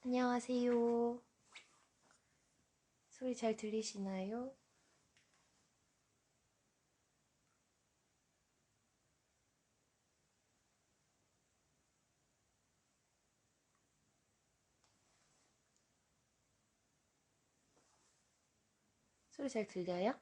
안녕하세요. 소리 잘 들리시나요? 소리 잘 들려요?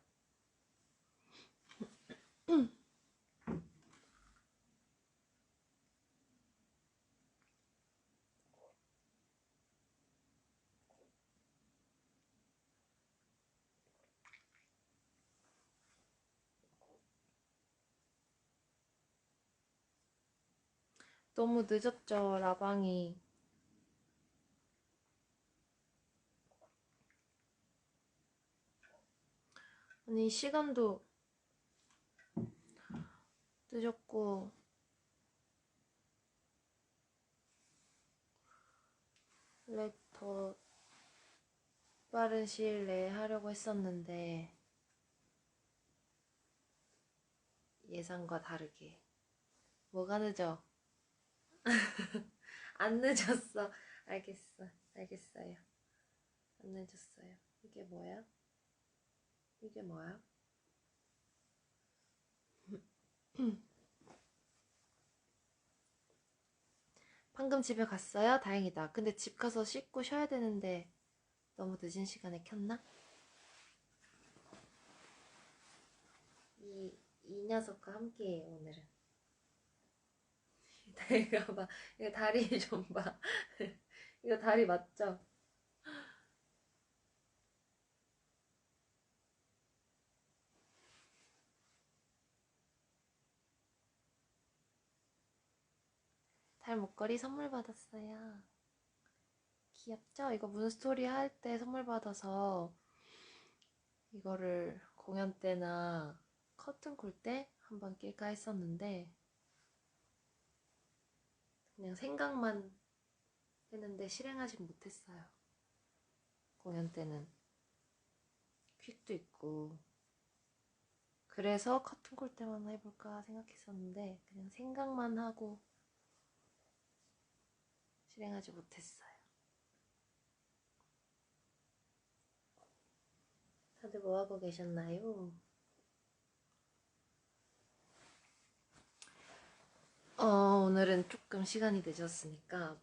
너무 늦었죠, 라방이. 아니, 시간도 늦었고, 원래 더 빠른 시일 내에 하려고 했었는데, 예상과 다르게. 뭐가 늦어? 안 늦었어. 알겠어요. 안 늦었어요. 이게 뭐야? 이게 뭐야? 방금 집에 갔어요? 다행이다. 근데 집 가서 씻고 쉬어야 되는데, 너무 늦은 시간에 켰나? 이 녀석과 함께해요, 오늘은. 이거 봐. 이거 다리 좀 봐. 이거 다리 맞죠? 달 목걸이 선물 받았어요. 귀엽죠? 이거 문스토리 할 때 선물 받아서 이거를 공연 때나 커튼콜 때 한번 낄까 했었는데 그냥 생각만 했는데 실행하진 못했어요. 공연 때는 퀵도 있고 그래서 커튼콜 때만 해볼까 생각했었는데 그냥 생각만 하고 실행하지 못했어요. 다들 뭐하고 계셨나요? 오늘은 조금 시간이 늦었으니까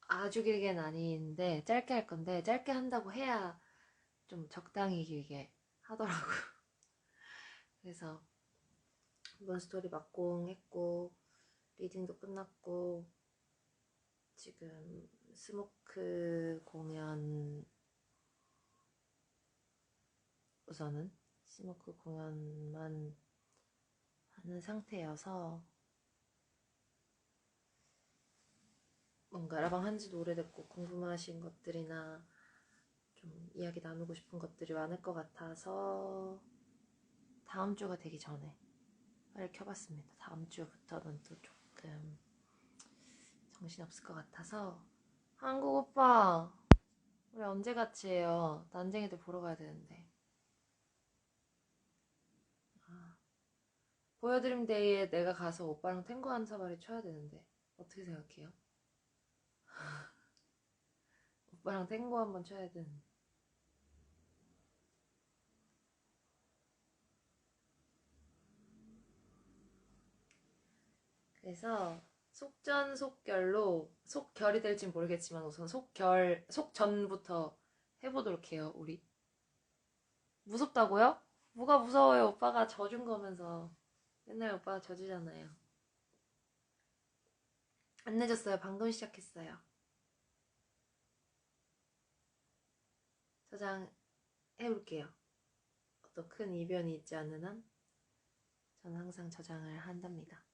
아주 길게는 아닌데 짧게 할 건데 짧게 한다고 해야 좀 적당히 길게 하더라고요. 그래서 몬스토리 막공했고 리딩도 끝났고 지금 스모크 공연 우선은 스모크 공연만 하는 상태여서 뭔가 라방 한지도 오래됐고 궁금하신 것들이나 좀 이야기 나누고 싶은 것들이 많을 것 같아서 다음 주가 되기 전에 빨리 켜봤습니다. 다음 주부터는 또 조금 정신없을 것 같아서. 한국 오빠 우리 언제 같이 해요? 난쟁이들 보러 가야 되는데. 보여드림 데이에 내가 가서 오빠랑 탱고 한 사발이 쳐야 되는데 어떻게 생각해요? 오빠랑 탱고 한번 쳐야 되는데. 그래서 속전속결로 속결이 될진 모르겠지만 우선 속전부터 해보도록 해요. 우리 무섭다고요? 뭐가 무서워요? 오빠가 져준 거면서. 맨날 오빠가 져주잖아요. 안 늦었어요. 방금 시작했어요. 저장해볼게요. 어떤 큰 이변이 있지 않는 한 저는 항상 저장을 한답니다.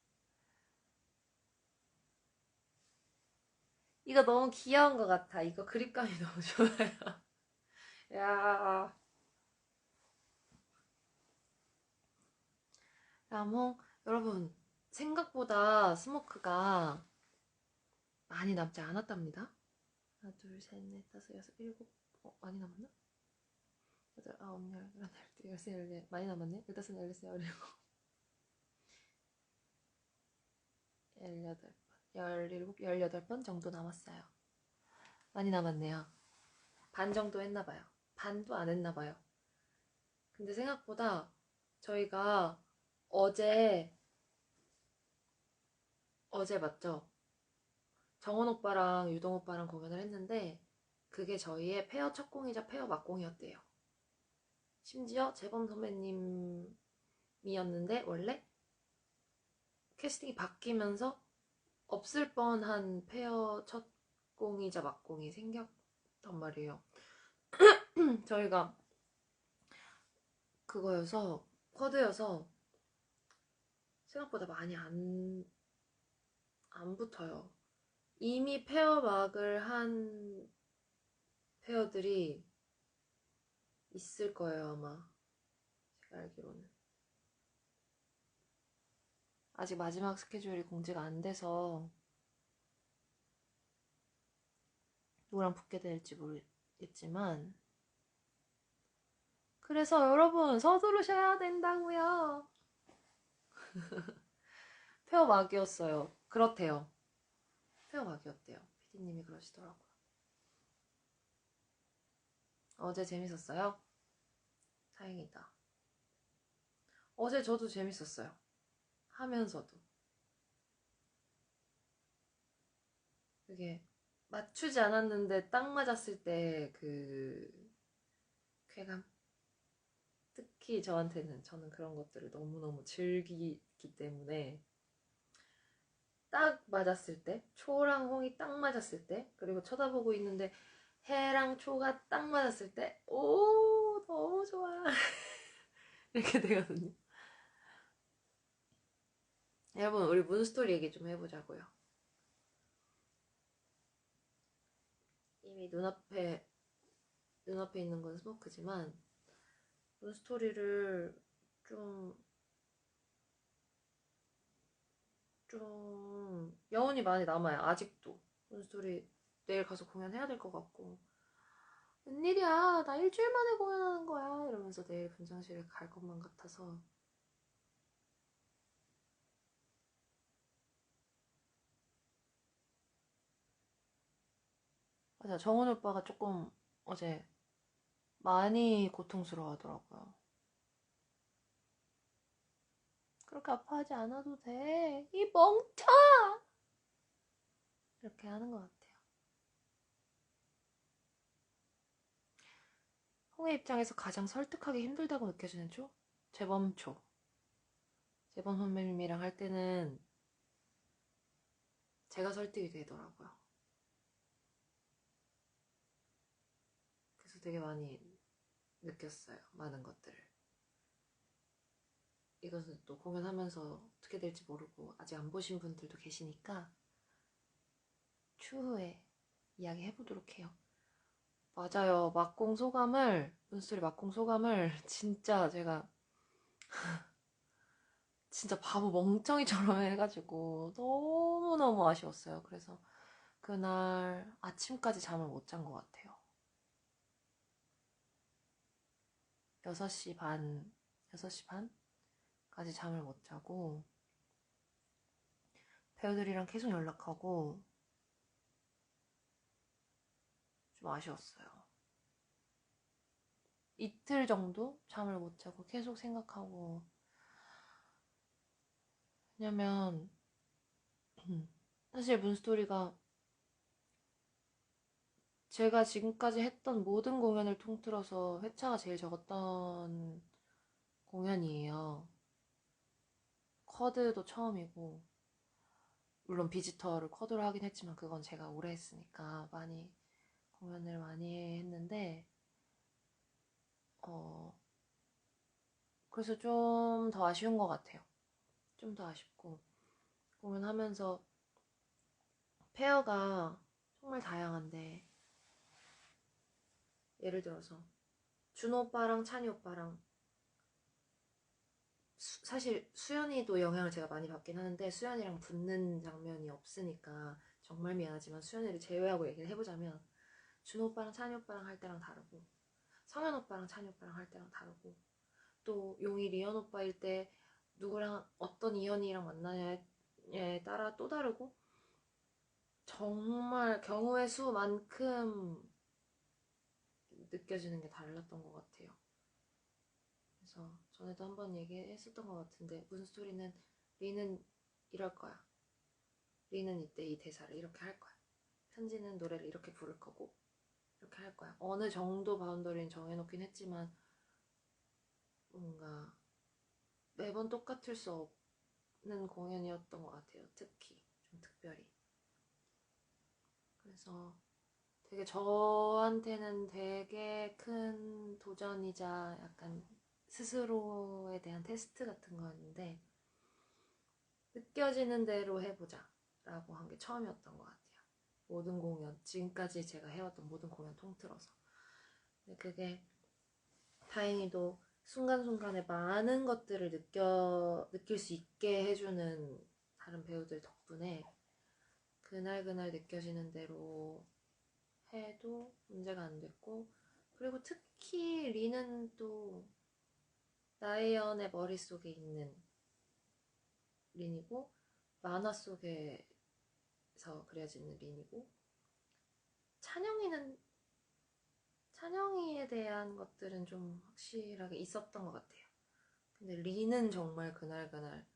이거 너무 귀여운 것 같아. 이거 그립감이 너무 좋아요. 야, 라몽 여러분 생각보다 스모크가 많이 남지 않았답니다. 하나, 둘, 셋, 넷, 다섯, 여섯, 일곱. 많이 남았나? 여덟, 아홉, 열, 열하나, 열둘, 열세, 열네. 많이 남았네. 열다섯, 열여섯, 열일곱, 열여덟 번, 열일곱, 열여덟 번 정도 남았어요. 많이 남았네요. 반 정도 했나봐요. 반도 안 했나봐요. 근데 생각보다 저희가 어제 맞죠? 정원 오빠랑 유동 오빠랑 공연을 했는데 그게 저희의 페어 첫 공이자 페어 막공이었대요. 심지어 재범 선배님이었는데 원래 캐스팅이 바뀌면서 없을 뻔한 페어 첫 공이자 막공이 생겼단 말이에요. 저희가 그거여서 쿼드여서 생각보다 많이 안 붙어요. 이미 페어 막을 한 페어들이 있을 거예요, 아마. 제가 알기로는. 아직 마지막 스케줄이 공지가 안 돼서 누구랑 붙게 될지 모르겠지만 그래서 여러분 서두르셔야 된다고요. 페어 막이었어요. 그렇대요. 페어 막이었대요. PD님이 그러시더라고요. 어제 재밌었어요? 다행이다. 어제 저도 재밌었어요. 하면서도. 그게 맞추지 않았는데 딱 맞았을 때 그 쾌감? 특히 저는 그런 것들을 너무너무 즐기기 때문에 딱 맞았을 때, 초랑 홍이 딱 맞았을 때, 그리고 쳐다보고 있는데 해랑 초가 딱 맞았을 때, 오, 너무 좋아. 이렇게 되거든요. 여러분, 우리 문스토리 얘기 좀 해보자고요. 이미 눈앞에 있는 건 스모크지만, 문스토리를 좀 여운이 많이 남아요. 아직도. 문스토리 내일 가서 공연해야 될 것 같고. 웬일이야, 나 일주일 만에 공연하는 거야. 이러면서 내일 분장실에 갈 것만 같아서. 맞아, 정원 오빠가 조금 어제 많이 고통스러워 하더라고요. 그렇게 아파하지 않아도 돼. 이 멍청! 이렇게 하는 것 같아요. 홍의 입장에서 가장 설득하기 힘들다고 느껴지는 초? 재범초. 재범 선배님이랑 할 때는 제가 설득이 되더라고요. 그래서 되게 많이 느꼈어요. 많은 것들을. 이것은 또 공연하면서 어떻게 될지 모르고 아직 안 보신 분들도 계시니까 추후에 이야기 해보도록 해요. 맞아요. 문스토리 막공 소감을 진짜 제가 진짜 바보 멍청이처럼 해가지고 너무너무 아쉬웠어요. 그래서 그날 아침까지 잠을 못 잔 것 같아요. 6시 반, 6시 반까지 잠을 못 자고 배우들이랑 계속 연락하고 좀 아쉬웠어요. 이틀 정도 잠을 못 자고 계속 생각하고 왜냐면 사실 문스토리가 제가 지금까지 했던 모든 공연을 통틀어서 회차가 제일 적었던 공연이에요. 쿼드도 처음이고 물론 비지터를 쿼드로 하긴 했지만 그건 제가 오래 했으니까 공연을 많이 했는데 그래서 좀 더 아쉬운 것 같아요. 좀 더 아쉽고 공연하면서 페어가 정말 다양한데 예를 들어서 준호 오빠랑 찬이 오빠랑 사실 수연이도 영향을 제가 많이 받긴 하는데 수연이랑 붙는 장면이 없으니까 정말 미안하지만 수연이를 제외하고 얘기를 해보자면 준호 오빠랑 찬이 오빠랑 할 때랑 다르고 성현 오빠랑 찬이 오빠랑 할 때랑 다르고 또 용이 리언 오빠일 때 누구랑 어떤 이연이랑 만나냐에 따라 또 다르고 정말 경우의 수만큼 느껴지는 게 달랐던 것 같아요. 그래서 전에도 한번 얘기했었던 것 같은데, 문스토리는 리는 이럴 거야. 리는 이때 이 대사를 이렇게 할 거야. 편지는 노래를 이렇게 부를 거고 이렇게 할 거야. 어느 정도 바운더리는 정해놓긴 했지만 뭔가 매번 똑같을 수 없는 공연이었던 것 같아요. 특히 좀 특별히. 그래서 되게 저한테는 되게 큰 도전이자 약간 스스로에 대한 테스트 같은 거였는데, 느껴지는 대로 해보자 라고 한 게 처음이었던 것 같아요. 모든 공연, 지금까지 제가 해왔던 모든 공연 통틀어서. 근데 그게 다행히도 순간순간에 많은 것들을 느낄 수 있게 해주는 다른 배우들 덕분에 그날그날 느껴지는 대로 해도 문제가 안 됐고, 그리고 특히 리는 또 나혜연의 머릿속에 있는 린이고, 만화 속에서 그려지는 린이고, 찬영이에 대한 것들은 좀 확실하게 있었던 것 같아요. 근데 린은 정말 그날그날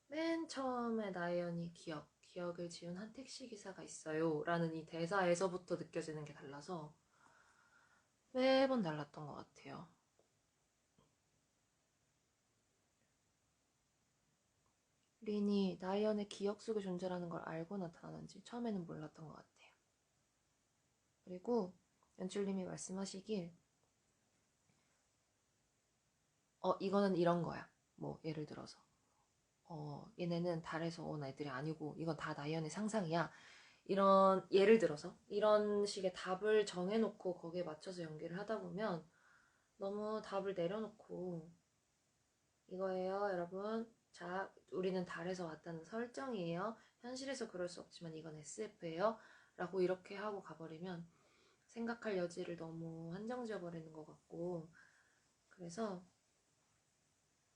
맨 처음에 나혜연이 기억을 지운 한 택시 기사가 있어요 라는 이 대사에서부터 느껴지는 게 달라서 매번 달랐던 것 같아요. 린이 나혜연의 기억 속에 존재라는 걸 알고 나타나는지 처음에는 몰랐던 것 같아요. 그리고 연출님이 말씀하시길 이거는 이런 거야. 뭐 예를 들어서 얘네는 달에서 온 애들이 아니고 이건 다 나연의 상상이야. 이런 예를 들어서 이런 식의 답을 정해놓고 거기에 맞춰서 연기를 하다 보면 너무 답을 내려놓고 이거예요 여러분, 자 우리는 달에서 왔다는 설정이에요, 현실에서 그럴 수 없지만 이건 SF예요 라고 이렇게 하고 가버리면 생각할 여지를 너무 한정 지어버리는 것 같고, 그래서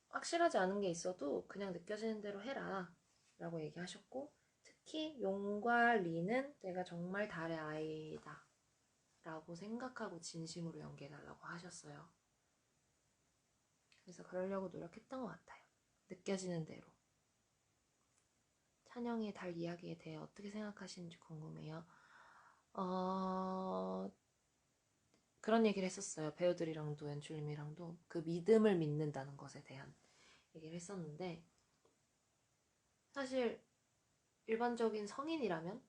확실하지 않은 게 있어도 그냥 느껴지는 대로 해라 라고 얘기하셨고, 특히 용과 리는 내가 정말 달의 아이다 라고 생각하고 진심으로 연기해달라고 하셨어요. 그래서 그러려고 노력했던 것 같아요. 느껴지는 대로. 찬영이의 달 이야기에 대해 어떻게 생각하시는지 궁금해요. 그런 얘기를 했었어요. 배우들이랑도 연출님이랑도 그 믿음을 믿는다는 것에 대한 얘기를 했었는데, 사실 일반적인 성인이라면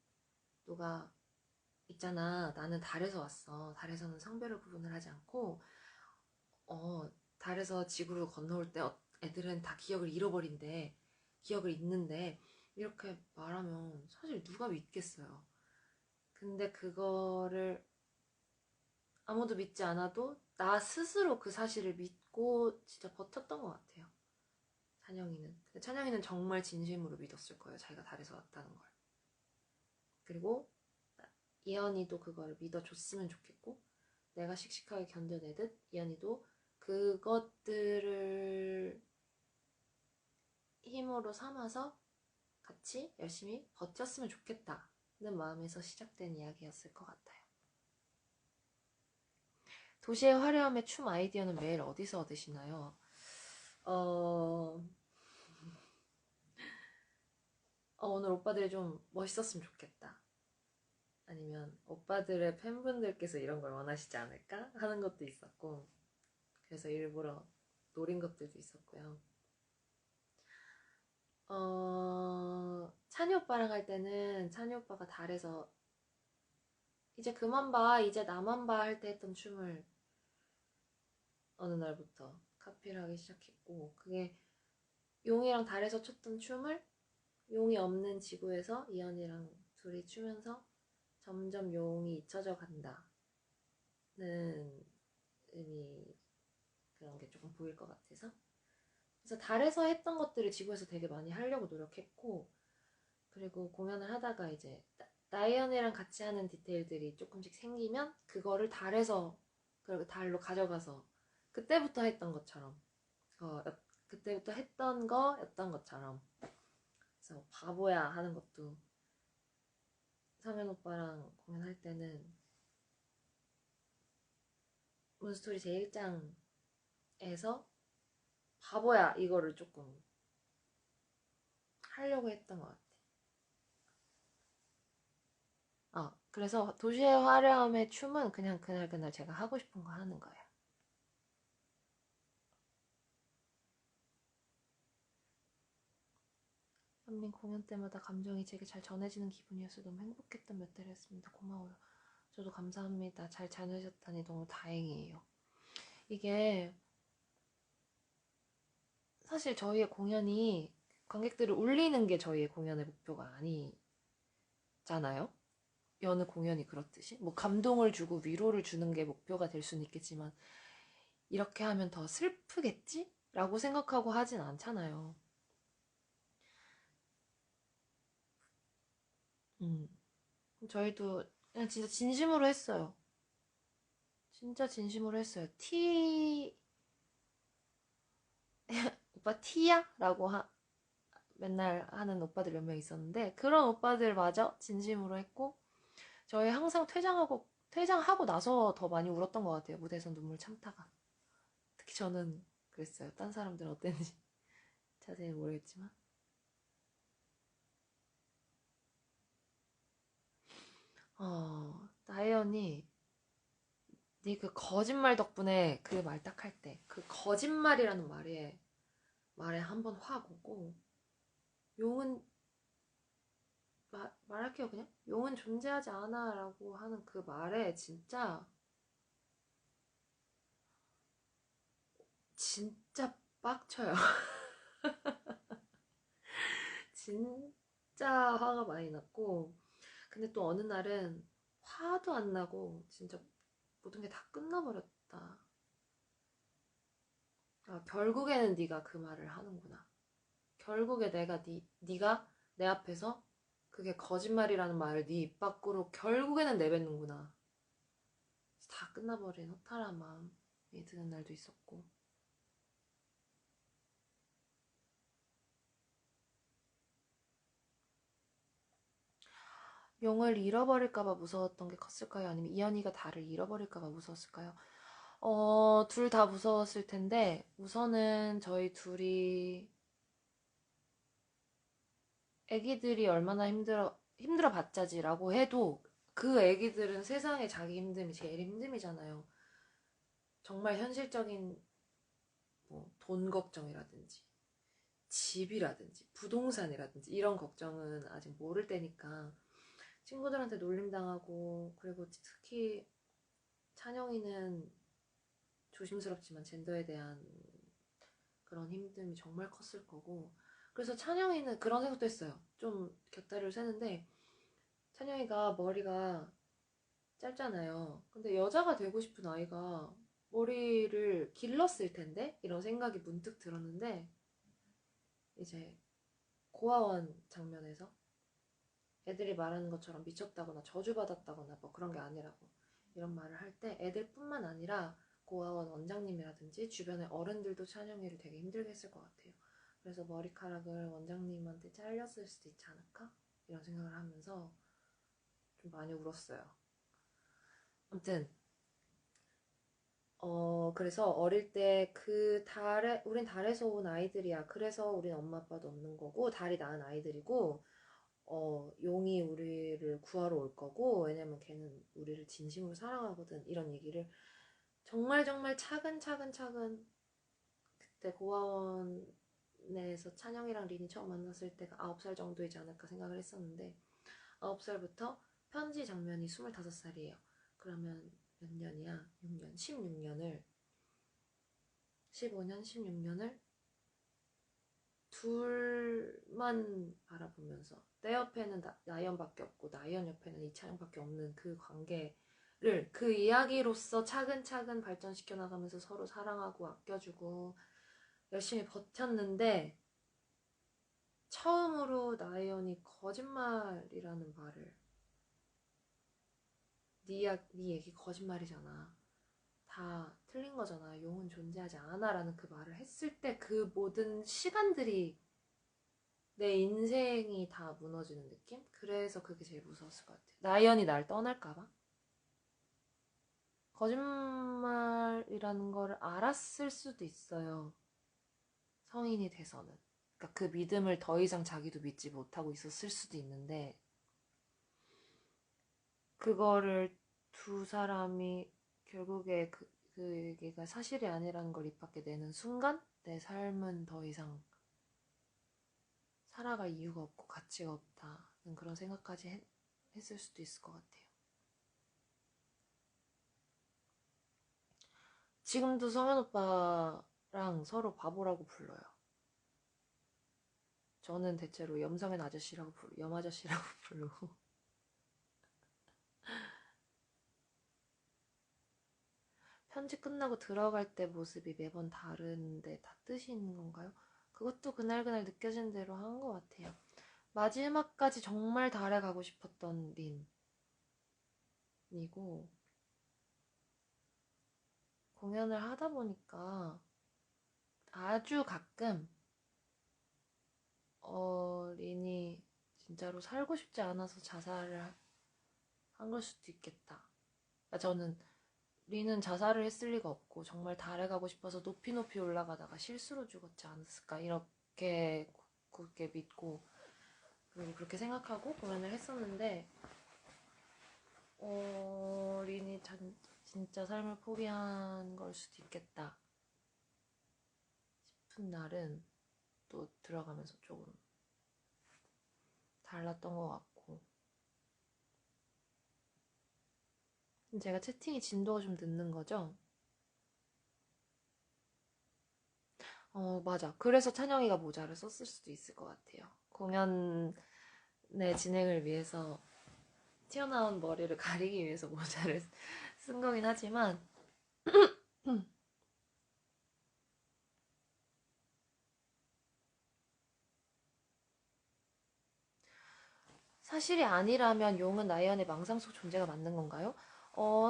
누가 있잖아, 나는 달에서 왔어, 달에서는 성별을 구분을 하지 않고 달에서 지구로 건너올 때 애들은 다 기억을 잃어버린대, 기억을 잊는데, 이렇게 말하면 사실 누가 믿겠어요. 근데 그거를 아무도 믿지 않아도 나 스스로 그 사실을 믿고 진짜 버텼던 것 같아요. 찬영이는 정말 진심으로 믿었을 거예요, 자기가 달에서 왔다는 걸. 그리고 이현이도 그걸 믿어줬으면 좋겠고, 내가 씩씩하게 견뎌내듯 이현이도 그것들을 힘으로 삼아서 같이 열심히 버텼으면 좋겠다는 마음에서 시작된 이야기였을 것 같아요. 도시의 화려함의 춤 아이디어는 매일 어디서 얻으시나요? 오늘 오빠들이 좀 멋있었으면 좋겠다, 아니면 오빠들의 팬분들께서 이런 걸 원하시지 않을까 하는 것도 있었고, 그래서 일부러 노린 것들도 있었고요. 찬이 오빠랑 할 때는 찬이 오빠가 달에서 이제 그만 봐, 이제 나만 봐 할 때 했던 춤을 어느 날부터 카피를 하기 시작했고, 그게 용이랑 달에서 췄던 춤을 용이 없는 지구에서 이현이랑 둘이 추면서 점점 용이 잊혀져 간다는 의미, 그런 게 조금 보일 것 같아서, 그래서 달에서 했던 것들을 지구에서 되게 많이 하려고 노력했고, 그리고 공연을 하다가 이제 나이언이랑 같이 하는 디테일들이 조금씩 생기면 그거를 달에서, 그리고 달로 가져가서 그때부터 했던 것처럼, 그때부터 했던 거였던 것처럼, 그래서 바보야 하는 것도 상현 오빠랑 공연할 때는 문스토리 제1장에서 바보야 이거를 조금 하려고 했던 것 같아. 그래서 도시의 화려함의 춤은 그냥 그날 제가 하고 싶은 거 하는 거예요. 현민 공연 때마다 감정이 제게 잘 전해지는 기분이어서 너무 행복했던 몇 달이었습니다. 고마워요. 저도 감사합니다. 잘 전해졌다니 너무 다행이에요. 이게 사실 저희의 공연이 관객들을 울리는 게 저희의 공연의 목표가 아니잖아요. 여느 공연이 그렇듯이 뭐 감동을 주고 위로를 주는 게 목표가 될 수는 있겠지만 이렇게 하면 더 슬프겠지? 라고 생각하고 하진 않잖아요. 저희도 그냥 진짜 진심으로 했어요. 진짜 진심으로 했어요. 오빠 티야? 라고 맨날 하는 오빠들 몇 명 있었는데 그런 오빠들마저 진심으로 했고 저희 항상 퇴장하고 나서 더 많이 울었던 것 같아요. 무대에서 눈물 참다가. 특히 저는 그랬어요. 딴 사람들은 어땠는지 자세히 모르겠지만. 나혜연이 네 그 거짓말 덕분에 그 말 딱 할 때 그 거짓말이라는 말에 한번 확 오고 용은 말할게요 그냥 용은 존재하지 않아 라고 하는 그 말에 진짜 빡쳐요. 진짜 화가 많이 났고 근데 또 어느 날은 화도 안 나고 진짜 모든 게 다 끝나버렸다. 결국에는 네가 그 말을 하는구나. 결국에 네가 내 앞에서 그게 거짓말이라는 말을 네 입 밖으로 결국에는 내뱉는구나. 다 끝나버린 허탈한 마음이 드는 날도 있었고. 용을 잃어버릴까봐 무서웠던 게 컸을까요? 아니면 이연이가 달을 잃어버릴까봐 무서웠을까요? 둘 다 무서웠을 텐데 우선은 저희 둘이 애기들이 얼마나 힘들어 봤자지라고 해도 그 애기들은 세상에 자기 힘듦이 제일 힘듦이잖아요. 정말 현실적인 뭐 돈 걱정이라든지 집이라든지 부동산이라든지 이런 걱정은 아직 모를 때니까 친구들한테 놀림당하고 그리고 특히 찬영이는 조심스럽지만 젠더에 대한 그런 힘듦이 정말 컸을 거고 그래서 찬영이는 그런 생각도 했어요. 좀 곁다리를 세는데 찬영이가 머리가 짧잖아요. 근데 여자가 되고 싶은 아이가 머리를 길렀을 텐데 이런 생각이 문득 들었는데 이제 고아원 장면에서 애들이 말하는 것처럼 미쳤다거나 저주받았다거나 뭐 그런 게 아니라고 이런 말을 할 때 애들뿐만 아니라 고아원 원장님이라든지 주변의 어른들도 찬영이를 되게 힘들게 했을 것 같아요. 그래서 머리카락을 원장님한테 잘렸을 수도 있지 않을까? 이런 생각을 하면서 좀 많이 울었어요. 아무튼 그래서 어릴 때 우린 달에서 온 아이들이야. 그래서 우린 엄마 아빠도 없는 거고, 달이 낳은 아이들이고, 용이 우리를 구하러 올 거고, 왜냐면 걔는 우리를 진심으로 사랑하거든. 이런 얘기를 정말 정말 차근차근 그때 고아원에서 찬영이랑 린이 처음 만났을 때가 9살 정도이지 않을까 생각을 했었는데, 9살부터 편지 장면이 25살이에요. 그러면 몇 년이야? 6년, 16년을 15년, 16년을 둘만 바라보면서 내 옆에는 나연밖에 없고 나연 옆에는 이찬영밖에 없는 그 관계를 그 이야기로서 차근차근 발전시켜 나가면서 서로 사랑하고 아껴주고 열심히 버텼는데 처음으로 나연이 거짓말이라는 말을 네 얘기 거짓말이잖아. 다 틀린 거잖아. 용은 존재하지 않아 라는 그 말을 했을 때 그 모든 시간들이 내 인생이 다 무너지는 느낌? 그래서 그게 제일 무서웠을 것 같아요. 나연이 날 떠날까봐? 거짓말이라는 걸 알았을 수도 있어요. 성인이 돼서는. 그러니까 그 믿음을 더 이상 자기도 믿지 못하고 있었을 수도 있는데, 그거를 두 사람이 결국에 그게가 사실이 아니라는 걸 입 밖에 내는 순간, 내 삶은 더 이상 살아갈 이유가 없고 가치가 없다는 그런 생각까지 했을 수도 있을 것 같아요. 지금도 성현 오빠랑 서로 바보라고 불러요. 저는 대체로 염성현 아저씨라고 염 아저씨라고 부르고. 편지 끝나고 들어갈 때 모습이 매번 다른데 다 뜻이 있는 건가요? 그것도 그날그날 느껴지는 대로 한 것 같아요. 마지막까지 정말 달에 가고 싶었던 린이고, 공연을 하다 보니까 아주 가끔 린이 진짜로 살고 싶지 않아서 자살을 한 걸 수도 있겠다. 그러니까 저는 린은 자살을 했을 리가 없고 정말 달에 가고 싶어서 높이 높이 올라가다가 실수로 죽었지 않았을까 이렇게 굳게 믿고, 그리고 그렇게 생각하고 공연을 했었는데, 린이 진짜 삶을 포기한 걸 수도 있겠다 싶은 날은 또 들어가면서 조금 달랐던 것 같고. 제가 채팅이 진도가 좀 늦는 거죠? 맞아. 그래서 찬영이가 모자를 썼을 수도 있을 것 같아요. 공연의 진행을 위해서 튀어나온 머리를 가리기 위해서 모자를 쓴 거긴 하지만, 사실이 아니라면 용은 나이언의 망상 속 존재가 맞는 건가요?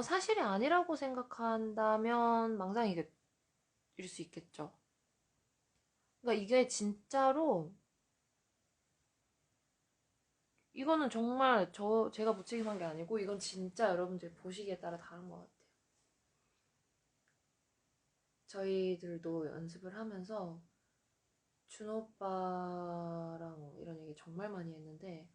사실이 아니라고 생각한다면 망상일 수 있겠죠. 그러니까 이게 진짜로, 이거는 정말 제가 무책임한 게 아니고 이건 진짜 여러분들 보시기에 따라 다른 것 같아요. 저희들도 연습을 하면서 준호 오빠랑 이런 얘기 정말 많이 했는데,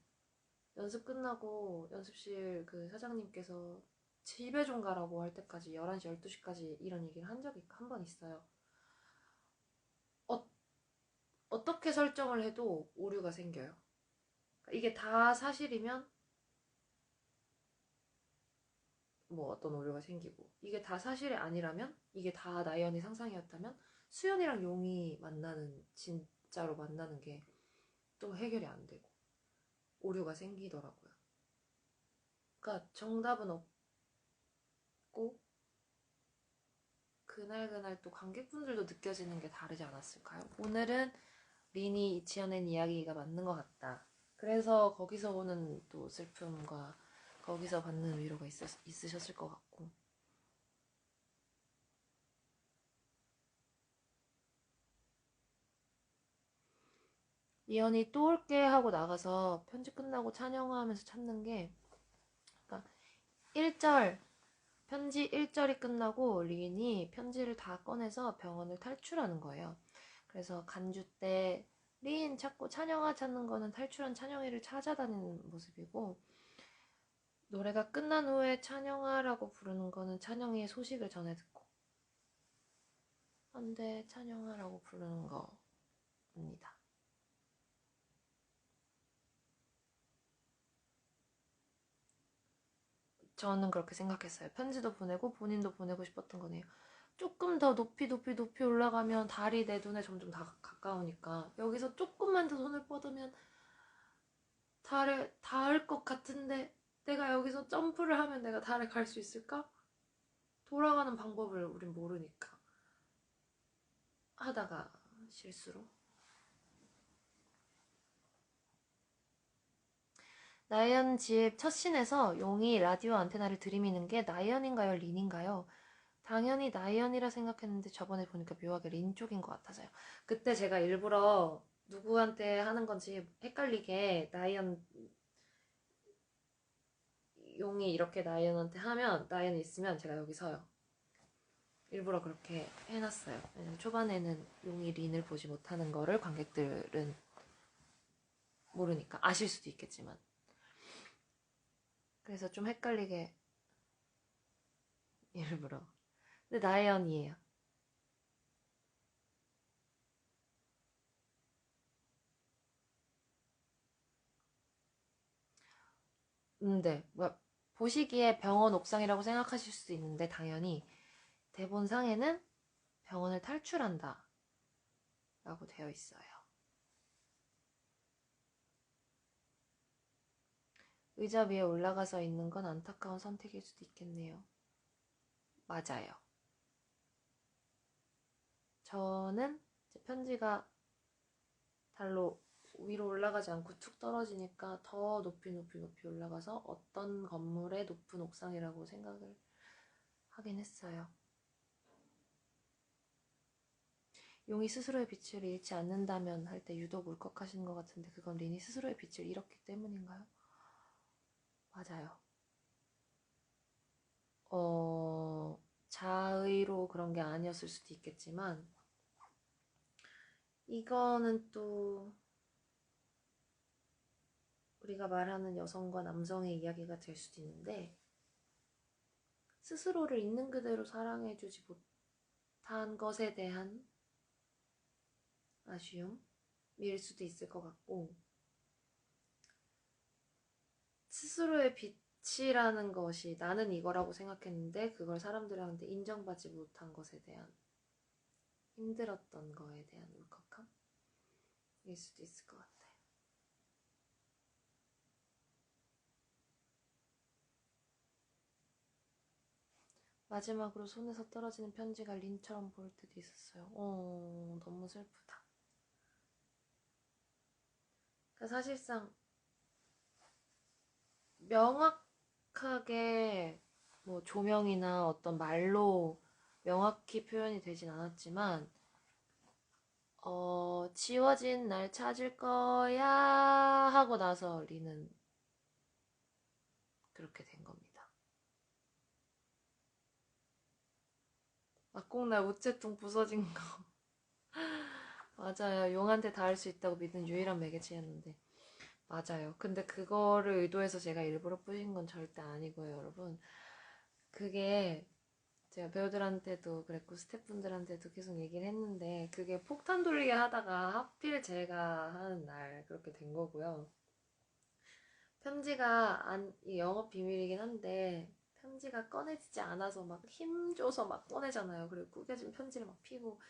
연습 끝나고 연습실 그 사장님께서 집에 좀 가라고 할 때까지 11시, 12시까지 이런 얘기를 한 적이 한 번 있어요. 어떻게 설정을 해도 오류가 생겨요. 이게 다 사실이면 뭐 어떤 오류가 생기고, 이게 다 사실이 아니라면, 이게 다 나연이 상상이었다면 수연이랑 용이 진짜로 만나는 게 또 해결이 안 되고 오류가 생기더라고요. 그러니까 정답은 없고, 그날그날 또 관객분들도 느껴지는 게 다르지 않았을까요? 오늘은 린이 지어낸 이야기가 맞는 것 같다. 그래서 거기서 오는 또 슬픔과 거기서 받는 위로가 있으셨을 것 같고. 이연이 또 올게 하고 나가서 편지 끝나고 찬영하면서 찾는 게, 그러니까 1절, 편지 1절이 끝나고 린이 편지를 다 꺼내서 병원을 탈출하는 거예요. 그래서 간주 때 린 찾고 찬영아 찾는 거는 탈출한 찬영이를 찾아다니는 모습이고, 노래가 끝난 후에 찬영아라고 부르는 거는 찬영이의 소식을 전해 듣고, 한데 찬영아라고 부르는 겁니다. 저는 그렇게 생각했어요. 편지도 보내고 본인도 보내고 싶었던 거네요. 조금 더 높이 높이 높이 올라가면 달이 내 눈에 점점 다 가까우니까, 여기서 조금만 더 손을 뻗으면 달에 닿을 것 같은데, 내가 여기서 점프를 하면 내가 달에 갈 수 있을까? 돌아가는 방법을 우린 모르니까 하다가 실수로. 나연 집 첫 씬에서 용이 라디오 안테나를 들이미는 게 나연인가요, 린인가요? 당연히 나연이라 생각했는데 저번에 보니까 묘하게 린 쪽인 것 같아서요. 그때 제가 일부러 누구한테 하는 건지 헷갈리게 나이언 용이 이렇게 나이언한테 하면 나이언이 있으면 제가 여기 서요. 일부러 그렇게 해놨어요. 왜냐면 초반에는 용이 린을 보지 못하는 거를 관객들은 모르니까 아실 수도 있겠지만 그래서 좀 헷갈리게 일부러. 근데 나이언이에요. 네, 뭐 보시기에 병원 옥상이라고 생각하실 수도 있는데 당연히 대본상에는 병원을 탈출한다 라고 되어 있어요. 의자 위에 올라가서 있는 건 안타까운 선택일 수도 있겠네요. 맞아요. 저는 편지가 달로 위로 올라가지 않고 툭 떨어지니까 더 높이 올라가서 어떤 건물의 높은 옥상이라고 생각을 하긴 했어요. 용이 스스로의 빛을 잃지 않는다면 할 때 유독 울컥하시는 것 같은데 그건 린이 스스로의 빛을 잃었기 때문인가요? 맞아요. 자의로 그런 게 아니었을 수도 있겠지만 이거는 또 우리가 말하는 여성과 남성의 이야기가 될 수도 있는데 스스로를 있는 그대로 사랑해주지 못한 것에 대한 아쉬움일 수도 있을 것 같고 스스로의 빛이라는 것이 나는 이거라고 생각했는데 그걸 사람들한테 인정받지 못한 것에 대한 힘들었던 거에 대한 울컥함일 수도 있을 것 같아요. 마지막으로 손에서 떨어지는 편지가 린처럼 보일 때도 있었어요. 너무 슬프다. 그러니까 사실상 명확하게 뭐 조명이나 어떤 말로 명확히 표현이 되진 않았지만 지워진 날 찾을 거야 하고 나서 리는 그렇게 된 겁니다. 막공날 우체통 부서진 거 맞아요. 용한테 닿을 수 있다고 믿는 유일한 매개체였는데 맞아요. 근데 그거를 의도해서 제가 일부러 뿌린 건 절대 아니고요, 여러분. 그게 제가 배우들한테도 그랬고 스태프분들한테도 계속 얘기를 했는데 그게 폭탄 돌리게 하다가 하필 제가 하는 날 그렇게 된 거고요. 편지가 영업 비밀이긴 한데 편지가 꺼내지지 않아서 막 힘줘서 막 꺼내잖아요. 그리고 구겨진 편지를 막 피고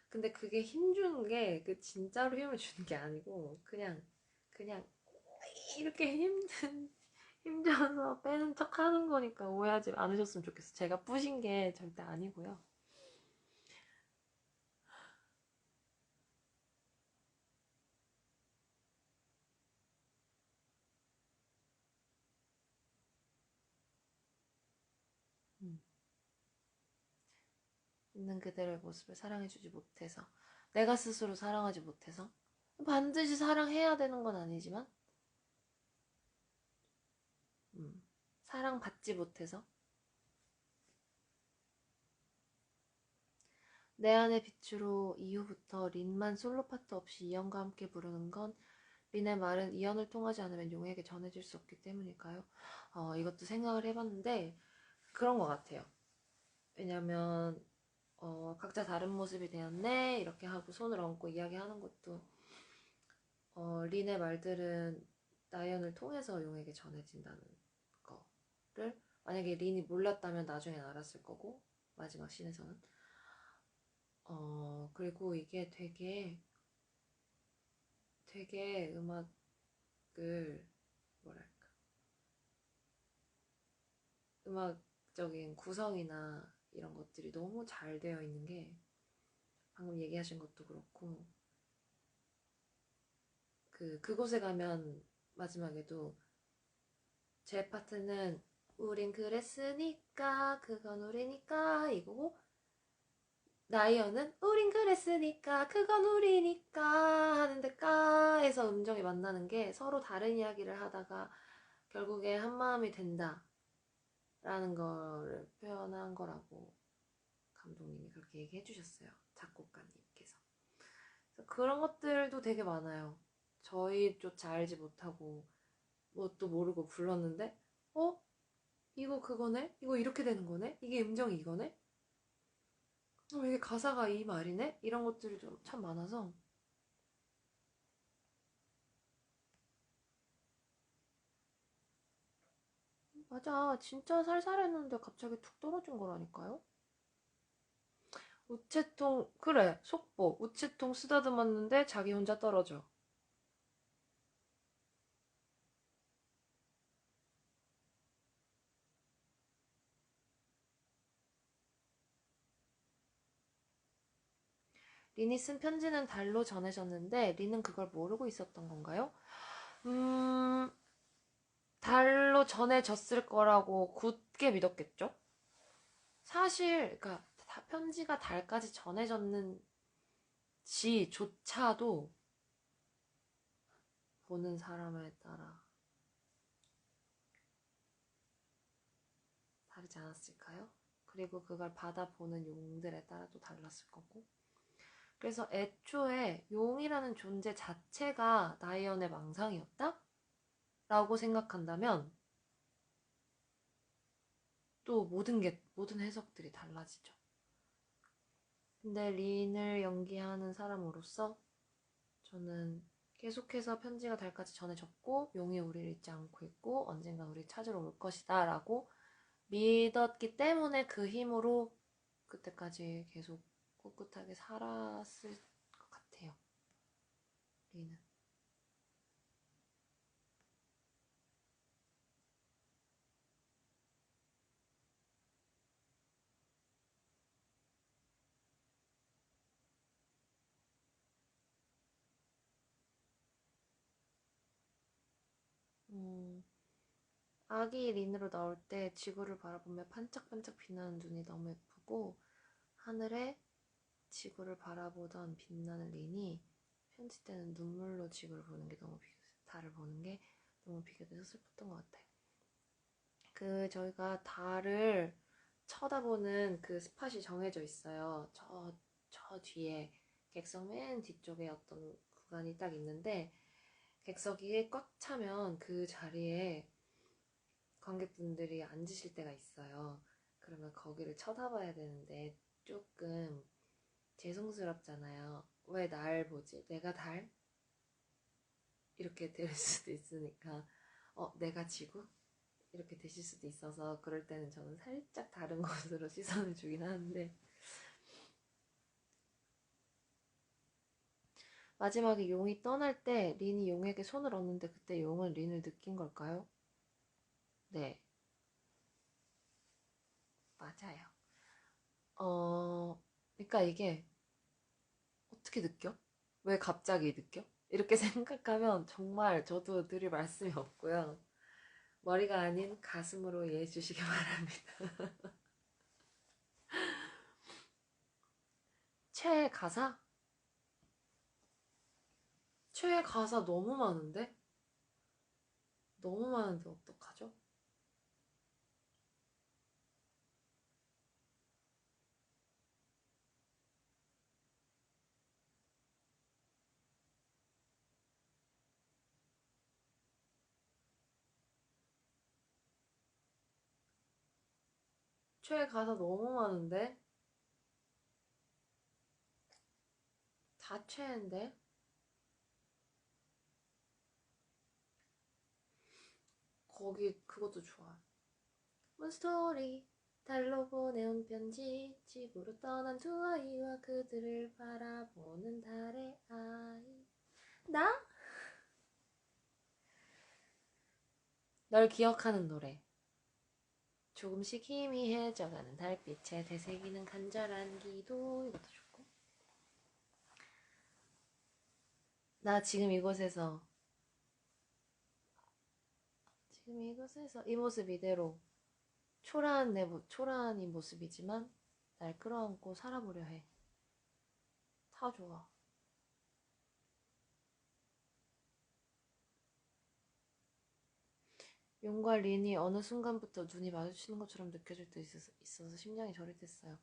근데 그게 힘주는 게 그 진짜로 힘을 주는 게 아니고 그냥 이렇게 힘줘서 빼는 척 하는 거니까 오해하지 않으셨으면 좋겠어. 제가 뿌신 게 절대 아니고요. 음. 있는 그대로의 모습을 사랑해주지 못해서 내가 스스로 사랑하지 못해서 반드시 사랑해야 되는 건 아니지만 사랑받지 못해서 내 안의 빛으로 이후부터 린만 솔로 파트 없이 이연과 함께 부르는 건 린의 말은 이연을 통하지 않으면 용에게 전해질 수 없기 때문일까요? 이것도 생각을 해봤는데 그런 것 같아요. 왜냐면 각자 다른 모습이 되었네 이렇게 하고 손을 얹고 이야기하는 것도 린의 말들은 나연을 통해서 용에게 전해진다는 거를 만약에 린이 몰랐다면 나중엔 알았을 거고 마지막 씬에서는 그리고 이게 되게 음악을 뭐랄까 음악적인 구성이나 이런 것들이 너무 잘 되어 있는 게 방금 얘기하신 것도 그렇고 그곳에 가면 마지막에도 제 파트는 우린 그랬으니까 그건 우리니까 이거고 나이어는 우린 그랬으니까 그건 우리니까 하는데 까에서 음정이 만나는 게 서로 다른 이야기를 하다가 결국에 한마음이 된다 라는 거를 표현한 거라고 감독님이 그렇게 얘기해 주셨어요. 작곡가님께서. 그래서 그런 것들도 되게 많아요. 저희조차 알지 못하고 뭣도 모르고 불렀는데 어? 이거 그거네? 이거 이렇게 되는 거네? 이게 음정이 이거네? 이게 가사가 이 말이네? 이런 것들이 좀 참 많아서 맞아 진짜 살살했는데 갑자기 툭 떨어진 거라니까요. 우체통 그래 속보 우체통 쓰다듬었는데 자기 혼자 떨어져. 린이 쓴 편지는 달로 전해졌는데 린은 그걸 모르고 있었던 건가요? 음... 달로 전해졌을 거라고 굳게 믿었겠죠? 사실 그러니까 편지가 달까지 전해졌는지조차도 보는 사람에 따라 다르지 않았을까요? 그리고 그걸 받아보는 용들에 따라 또 달랐을 거고. 그래서 애초에 용이라는 존재 자체가 나이언의 망상이었다? 라고 생각한다면 또 모든 해석들이 달라지죠. 근데 린을 연기하는 사람으로서 저는 계속해서 편지가 달까지 전해졌고 용이 우리를 잊지 않고 있고 언젠간 우리 찾으러 올 것이다 라고 믿었기 때문에 그 힘으로 그때까지 계속 꿋꿋하게 살았을 것 같아요. 린은. 음, 아기 린으로 나올 때 지구를 바라보며 반짝반짝 빛나는 눈이 너무 예쁘고 하늘에 지구를 바라보던 빛나는 린이 편지 때는 눈물로 지구를 보는 게 너무 달을 보는 게 너무 비교돼서 슬펐던 것 같아요. 저희가 달을 쳐다보는 그 스팟이 정해져 있어요. 저 뒤에 객석 맨 뒤쪽에 어떤 구간이 딱 있는데 객석이 꽉 차면 그 자리에 관객분들이 앉으실 때가 있어요. 그러면 거기를 쳐다봐야 되는데 조금 죄송스럽잖아요. 왜 날 보지? 내가 달? 이렇게 될 수도 있으니까 내가 지구? 이렇게 되실 수도 있어서 그럴 때는 저는 살짝 다른 곳으로 시선을 주긴 하는데 마지막에 용이 떠날 때 린이 용에게 손을 얹는데 그때 용은 린을 느낀 걸까요? 네, 맞아요. 그러니까 이게 어떻게 느껴? 왜 갑자기 느껴? 이렇게 생각하면 정말 저도 드릴 말씀이 없고요. 머리가 아닌 가슴으로 이해해 주시기 바랍니다. 최애 가사? 최애 가사 너무 많은데? 너무 많은데 어떡하죠? 최애 가사 너무 많은데? 다 최애인데? 거기 그것도 좋아. 몬스토리 달로 보내온 편지 집으로 떠난 두 아이와 그들을 바라보는 달의 아이 나? 널 기억하는 노래 조금씩 희미해져가는 달빛에 되새기는 간절한 기도 이것도 좋고 나 지금 이곳에서 이 모습 이대로 초라한 이 모습이지만 날 끌어안고 살아보려 해 다 좋아. 용과 린이 어느 순간부터 눈이 마주치는 것처럼 느껴질 때 있어서 심장이 저릿했어요.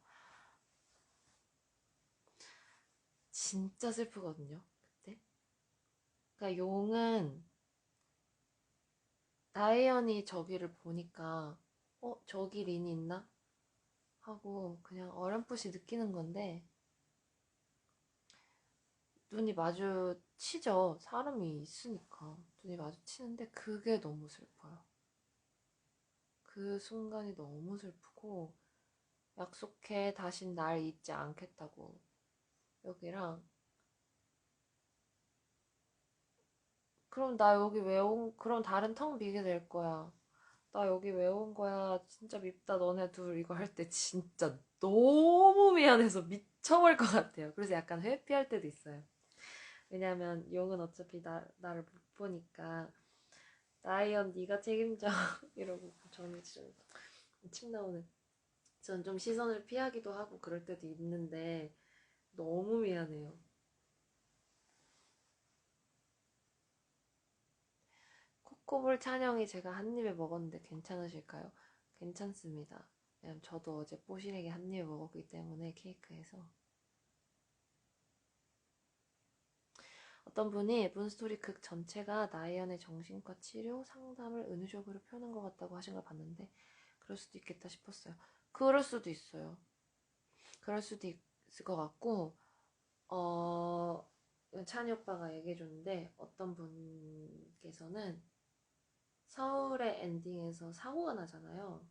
진짜 슬프거든요, 그때. 그러니까 용은 다이언이 저기를 보니까 저기 린이 있나? 하고 그냥 어렴풋이 느끼는 건데 눈이 마주치죠. 사람이 있으니까 눈이 마주치는데 그게 너무 슬퍼요. 그 순간이 너무 슬프고 약속해 다신 날 잊지 않겠다고 여기랑 그럼 나 여기 그럼 다른 텅 비게 될 거야. 나 여기 왜 온 거야? 진짜 밉다 너네 둘 이거 할 때 진짜 너무 미안해서 미쳐버릴 것 같아요. 그래서 약간 회피할 때도 있어요. 왜냐면 용은 어차피 나를 못 보니까 라이언 네가 책임져 이러고 저는 진짜 침 나오는 전 좀 시선을 피하기도 하고 그럴 때도 있는데 너무 미안해요. 코코볼 찬영이 제가 한 입에 먹었는데 괜찮으실까요? 괜찮습니다. 왜냐면 저도 어제 뽀시래기 한 입에 먹었기 때문에 케이크에서 어떤 분이 문스토리 극 전체가 나혜연의 정신과 치료 상담을 은유적으로 표현한 것 같다고 하신 걸 봤는데 그럴 수도 있겠다 싶었어요. 그럴 수도 있어요. 그럴 수도 있을 것 같고 찬이 오빠가 얘기해줬는데 어떤 분께서는 서울의 엔딩에서 사고가 나잖아요.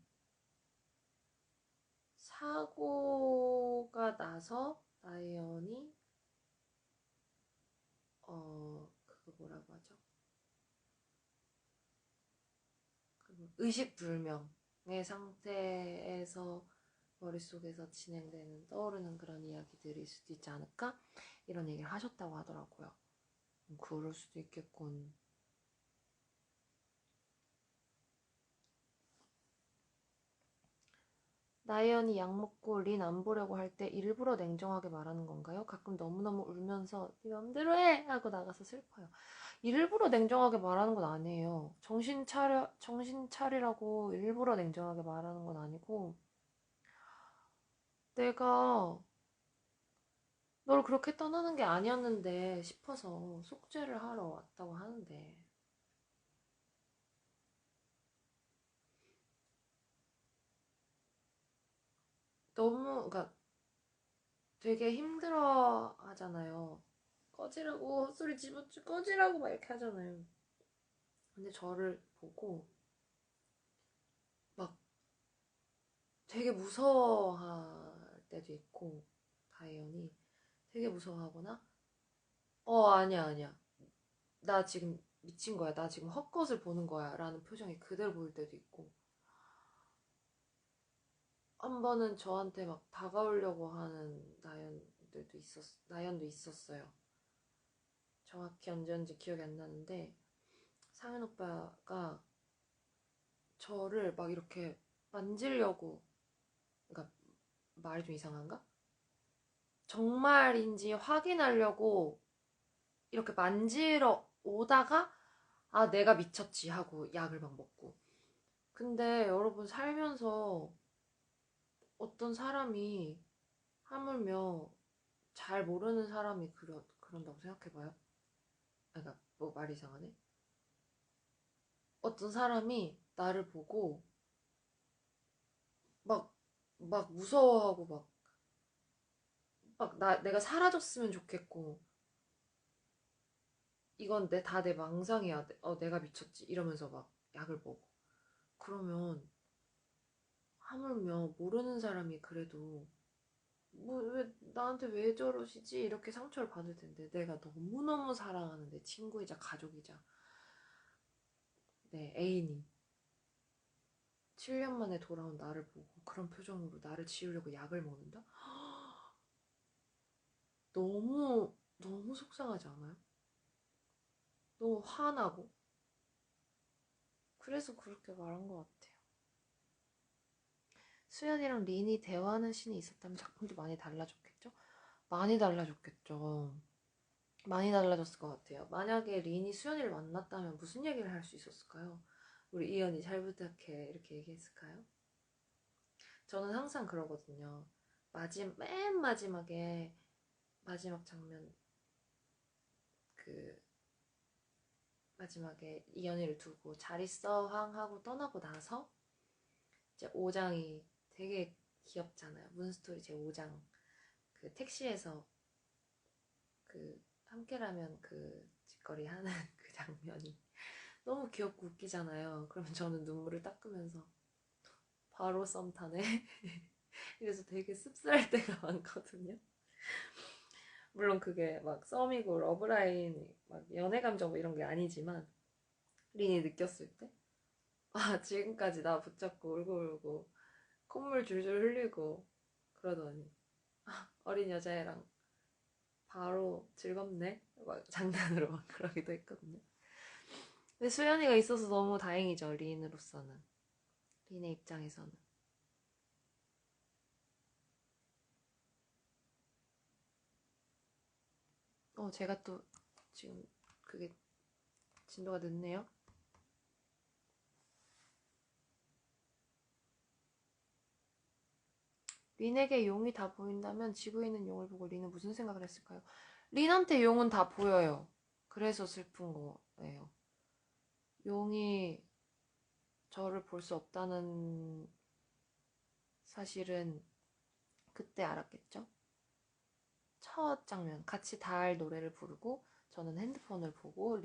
사고가 나서 나혜연이 그거 뭐라고 하죠? 의식불명의 상태에서 머릿속에서 진행되는 떠오르는 그런 이야기들일 수도 있지 않을까? 이런 얘기를 하셨다고 하더라고요. 그럴 수도 있겠군. 나혜연이 약 먹고 린 안 보려고 할 때 일부러 냉정하게 말하는 건가요? 가끔 너무너무 울면서 네 맘대로 해! 하고 나가서 슬퍼요. 일부러 냉정하게 말하는 건 아니에요. 정신 차리라고 일부러 냉정하게 말하는 건 아니고 내가 널 그렇게 떠나는 게 아니었는데 싶어서 속죄를 하러 왔다고 하는데 그러니까 되게 힘들어 하잖아요. 꺼지라고 헛소리 집어치 꺼지라고 막 이렇게 하잖아요. 근데 저를 보고 막 되게 무서워할 때도 있고 다이언이 되게 무서워하거나 아니야 아니야 나 지금 미친 거야 나 지금 헛것을 보는 거야 라는 표정이 그대로 보일 때도 있고 한 번은 저한테 막 다가오려고 하는 나연도 있었어요. 정확히 언제인지 기억이 안 나는데 상현 오빠가 저를 막 이렇게 만지려고 그러니까 말이 좀 이상한가? 정말인지 확인하려고 이렇게 만지러 오다가 아 내가 미쳤지 하고 약을 막 먹고 근데 여러분 살면서 어떤 사람이 하물며 잘 모르는 사람이 그런다고 생각해봐요. 그러니까 뭐 말이 이상하네. 어떤 사람이 나를 보고 막, 막 무서워하고 내가 사라졌으면 좋겠고 이건 다 내 망상이야. 내가 미쳤지. 이러면서 막 약을 먹어. 그러면 하물며 모르는 사람이 그래도 뭐 왜 나한테 왜 저러시지 이렇게 상처를 받을 텐데 내가 너무너무 사랑하는 내 친구이자 가족이자 내 애인이 7년 만에 돌아온 나를 보고 그런 표정으로 나를 지우려고 약을 먹는다? 너무 너무 속상하지 않아요? 너무 화나고 그래서 그렇게 말한 것 같아요. 수연이랑 린이 대화하는 씬이 있었다면 작품도 많이 달라졌겠죠? 많이 달라졌겠죠. 많이 달라졌을 것 같아요. 만약에 린이 수연이를 만났다면 무슨 얘기를 할 수 있었을까요? 우리 이연이 잘 부탁해 이렇게 얘기했을까요? 저는 항상 그러거든요. 맨 마지막에 마지막 장면 그 마지막에 이연이를 두고 잘 있어 황 하고 떠나고 나서 이제 오장이 되게 귀엽잖아요. 문스토리 제 5장 그 택시에서 그 함께라면 그 짓거리 하는 그 장면이 너무 귀엽고 웃기잖아요. 그러면 저는 눈물을 닦으면서 바로 썸 타네. 이래서 되게 씁쓸할 때가 많거든요. 물론 그게 막 썸이고 러브라인, 막 연애 감정 뭐 이런 게 아니지만 린이 느꼈을 때, 아 지금까지 나 붙잡고 울고 울고 콧물 줄줄 흘리고 그러더니 어린 여자애랑 바로 즐겁네 막 장난으로 막 그러기도 했거든요. 근데 수연이가 있어서 너무 다행이죠. 린으로서는, 린의 입장에서는. 제가 또 지금 그게 진도가 늦네요. 린에게 용이 다 보인다면 지구에 있는 용을 보고 린은 무슨 생각을 했을까요? 린한테 용은 다 보여요. 그래서 슬픈 거예요. 용이 저를 볼 수 없다는 사실은 그때 알았겠죠? 첫 장면, 같이 달 노래를 부르고 저는 핸드폰을 보고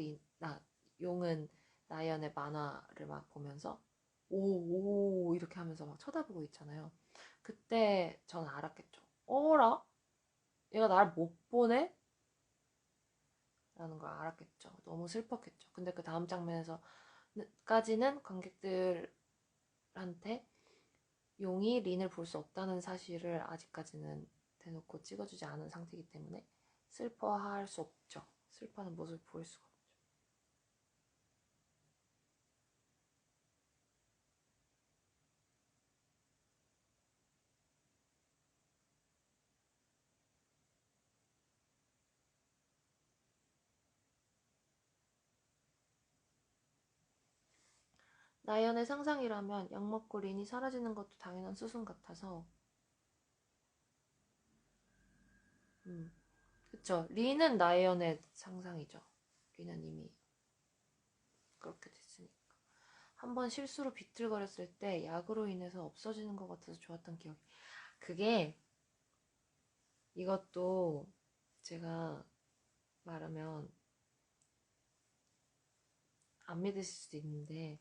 용은 나연의 만화를 막 보면서 오 이렇게 하면서 막 쳐다보고 있잖아요. 그때 저는 알았겠죠. 어라? 얘가 날 못 보네? 라는 걸 알았겠죠. 너무 슬펐겠죠. 근데 그 다음 장면에서까지는 관객들한테 용이 린을 볼 수 없다는 사실을 아직까지는 대놓고 찍어주지 않은 상태이기 때문에 슬퍼할 수 없죠. 슬퍼하는 모습을 보일 수가 없죠. 나연의 상상이라면 약 먹고 린이 사라지는 것도 당연한 수순 같아서 그쵸. 린은 나연의 상상이죠. 린은 이미 그렇게 됐으니까. 한번 실수로 비틀거렸을 때 약으로 인해서 없어지는 것 같아서 좋았던 기억이. 그게 이것도 제가 말하면 안 믿으실 수도 있는데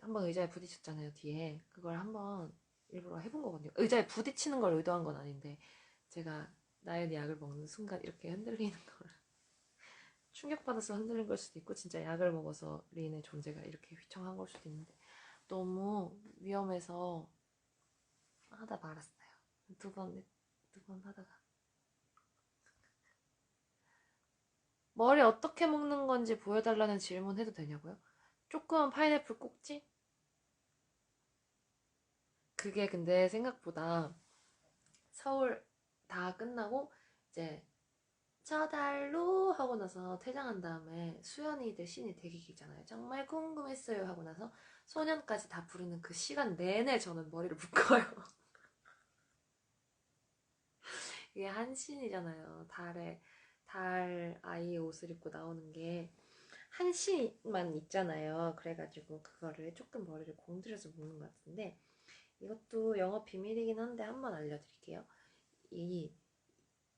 한번 의자에 부딪혔잖아요. 뒤에 그걸 한번 일부러 해본 거거든요. 의자에 부딪히는 걸 의도한 건 아닌데 제가 나연이 약을 먹는 순간 이렇게 흔들리는 걸 충격받아서 흔들린 걸 수도 있고 진짜 약을 먹어서 린의 존재가 이렇게 휘청한 걸 수도 있는데 너무 위험해서 하다 말았어요. 두 번 하다가 머리 어떻게 먹는 건지 보여달라는 질문 해도 되냐고요? 조그만 파인애플 꼭지? 그게 근데 생각보다 서울 다 끝나고 이제 저 달로 하고 나서 퇴장한 다음에 수연이들 씬이 되게 길잖아요. 정말 궁금했어요 하고 나서 소년까지 다 부르는 그 시간 내내 저는 머리를 묶어요. 이게 한 씬이잖아요. 달 아이의 옷을 입고 나오는 게 한 씬만 있잖아요. 그래가지고 그거를 조금 머리를 공들여서 묶는 것 같은데 이것도 영업 비밀이긴 한데 한번 알려드릴게요. 이,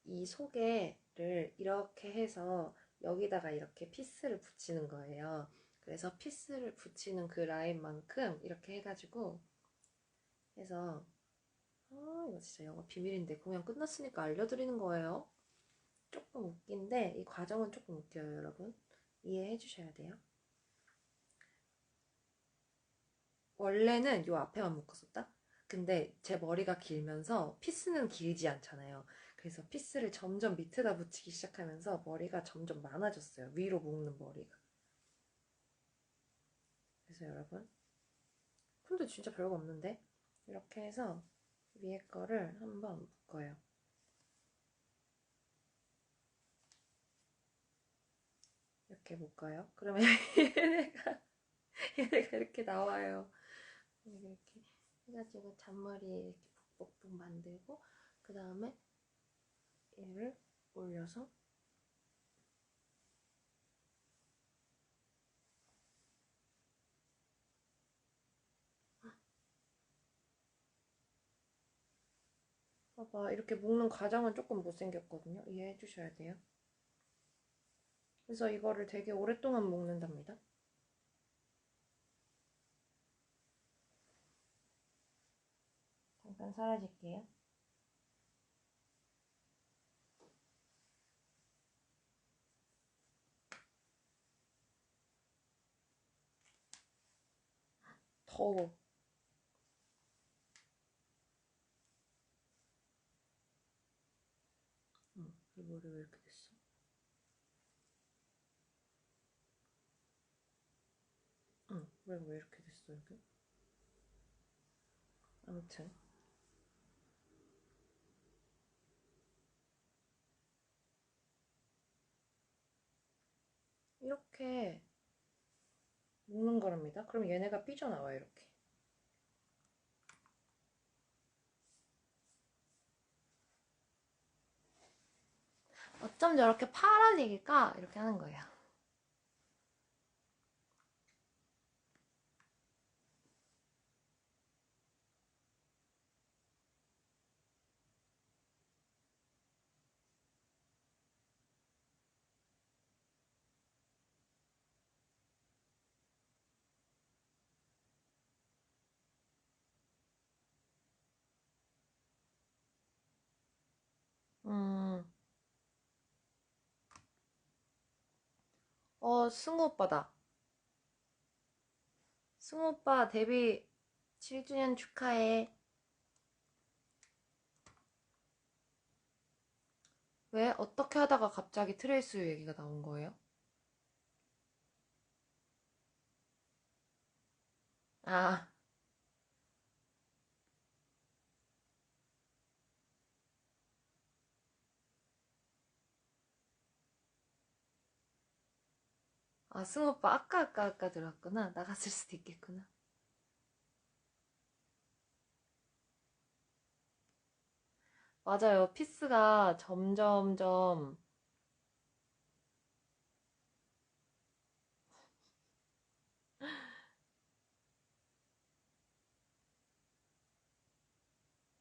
이 소개를 이렇게 해서 여기다가 이렇게 피스를 붙이는 거예요. 그래서 피스를 붙이는 그 라인만큼 이렇게 해가지고 해서 이거 진짜 영업 비밀인데 공연 끝났으니까 알려드리는 거예요. 조금 웃긴데 이 과정은 조금 웃겨요, 여러분. 이해해 주셔야 돼요. 원래는 요 앞에만 묶었었다? 근데 제 머리가 길면서 피스는 길지 않잖아요. 그래서 피스를 점점 밑에다 붙이기 시작하면서 머리가 점점 많아졌어요. 위로 묶는 머리가. 그래서 여러분, 근데 진짜 별거 없는데? 이렇게 해서 위에 거를 한번 묶어요. 이렇게 묶어요. 그러면 얘네가 이렇게 나와요. 이렇게 해가지고 잔머리 이렇게 복 만들고, 그 다음에 얘를 올려서 봐봐, 이렇게 묶는 과정은 조금 못생겼거든요. 이해해 주셔야 돼요. 그래서 이거를 되게 오랫동안 묶는답니다. 잠깐 사라질게요. 더워. 이 머리 왜 이렇게 됐어? 왜 이렇게 됐어, 여기? 아무튼. 이렇게 묶는 거랍니다. 그럼 얘네가 삐져나와요, 이렇게. 어쩜 저렇게 파란색일까? 이렇게 하는 거예요. 승우 오빠다. 승우 오빠 데뷔 7주년 축하해. 왜? 어떻게 하다가 갑자기 트레이스 얘기가 나온 거예요? 아, 승우 오빠 아까 들었구나. 나갔을 수도 있겠구나. 맞아요. 피스가 점점점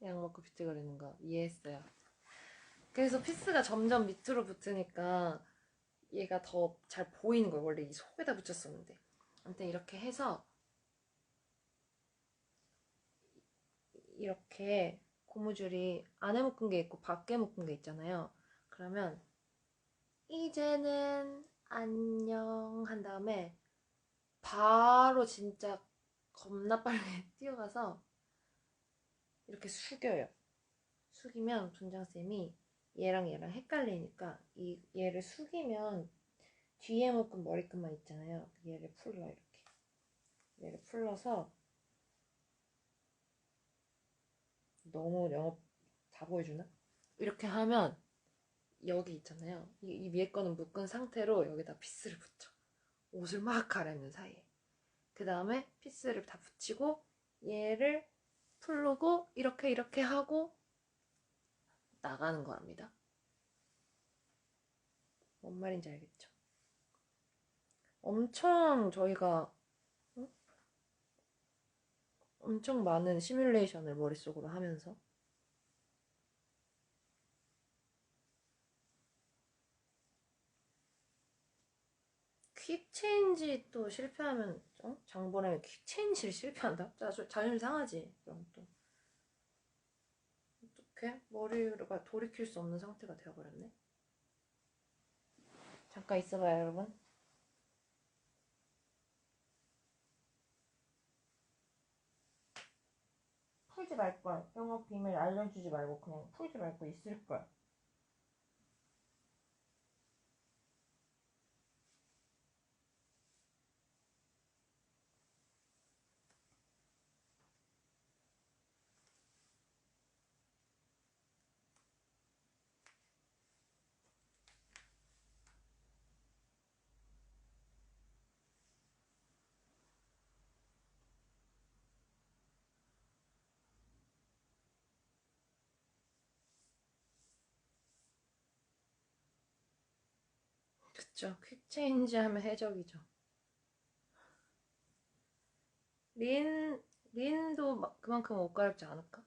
약 먹고 비틀거리는 거 이해했어요. 그래서 피스가 점점 밑으로 붙으니까 얘가 더 잘 보이는 거예요. 원래 이 속에다 붙였었는데. 아무튼 이렇게 해서 이렇게 고무줄이 안에 묶은 게 있고 밖에 묶은 게 있잖아요. 그러면 이제는 안녕 한 다음에 바로 진짜 겁나 빨리 뛰어가서 이렇게 숙여요. 숙이면 분장쌤이 얘랑 헷갈리니까 얘를 숙이면 뒤에 묶은 머리끈만 있잖아요. 얘를 풀러 이렇게. 얘를 풀러서 너무 영업 다 보여주나? 이렇게 하면 여기 있잖아요. 이 위에 거는 묶은 상태로 여기다 피스를 붙여. 옷을 막 갈아입는 사이에. 그 다음에 피스를 다 붙이고 얘를 풀고 이렇게 하고 나가는 거랍니다. 뭔 말인지 알겠죠? 엄청 저희가 엄청 많은 시뮬레이션을 머릿속으로 하면서 퀵 체인지 또 실패하면 장보람이 퀵 체인지를 실패한다? 자존심 상하지. 그럼 또 어떡해? 머리가 돌이킬 수 없는 상태가 되어버렸네. 잠깐 있어봐요, 여러분. 풀지 말걸. 영업 비밀 알려주지 말고 그냥 풀지 말고 있을걸. 그쵸. 퀵체인지 하면 해적이죠. 린도 그만큼 옷 갈아입지 않을까?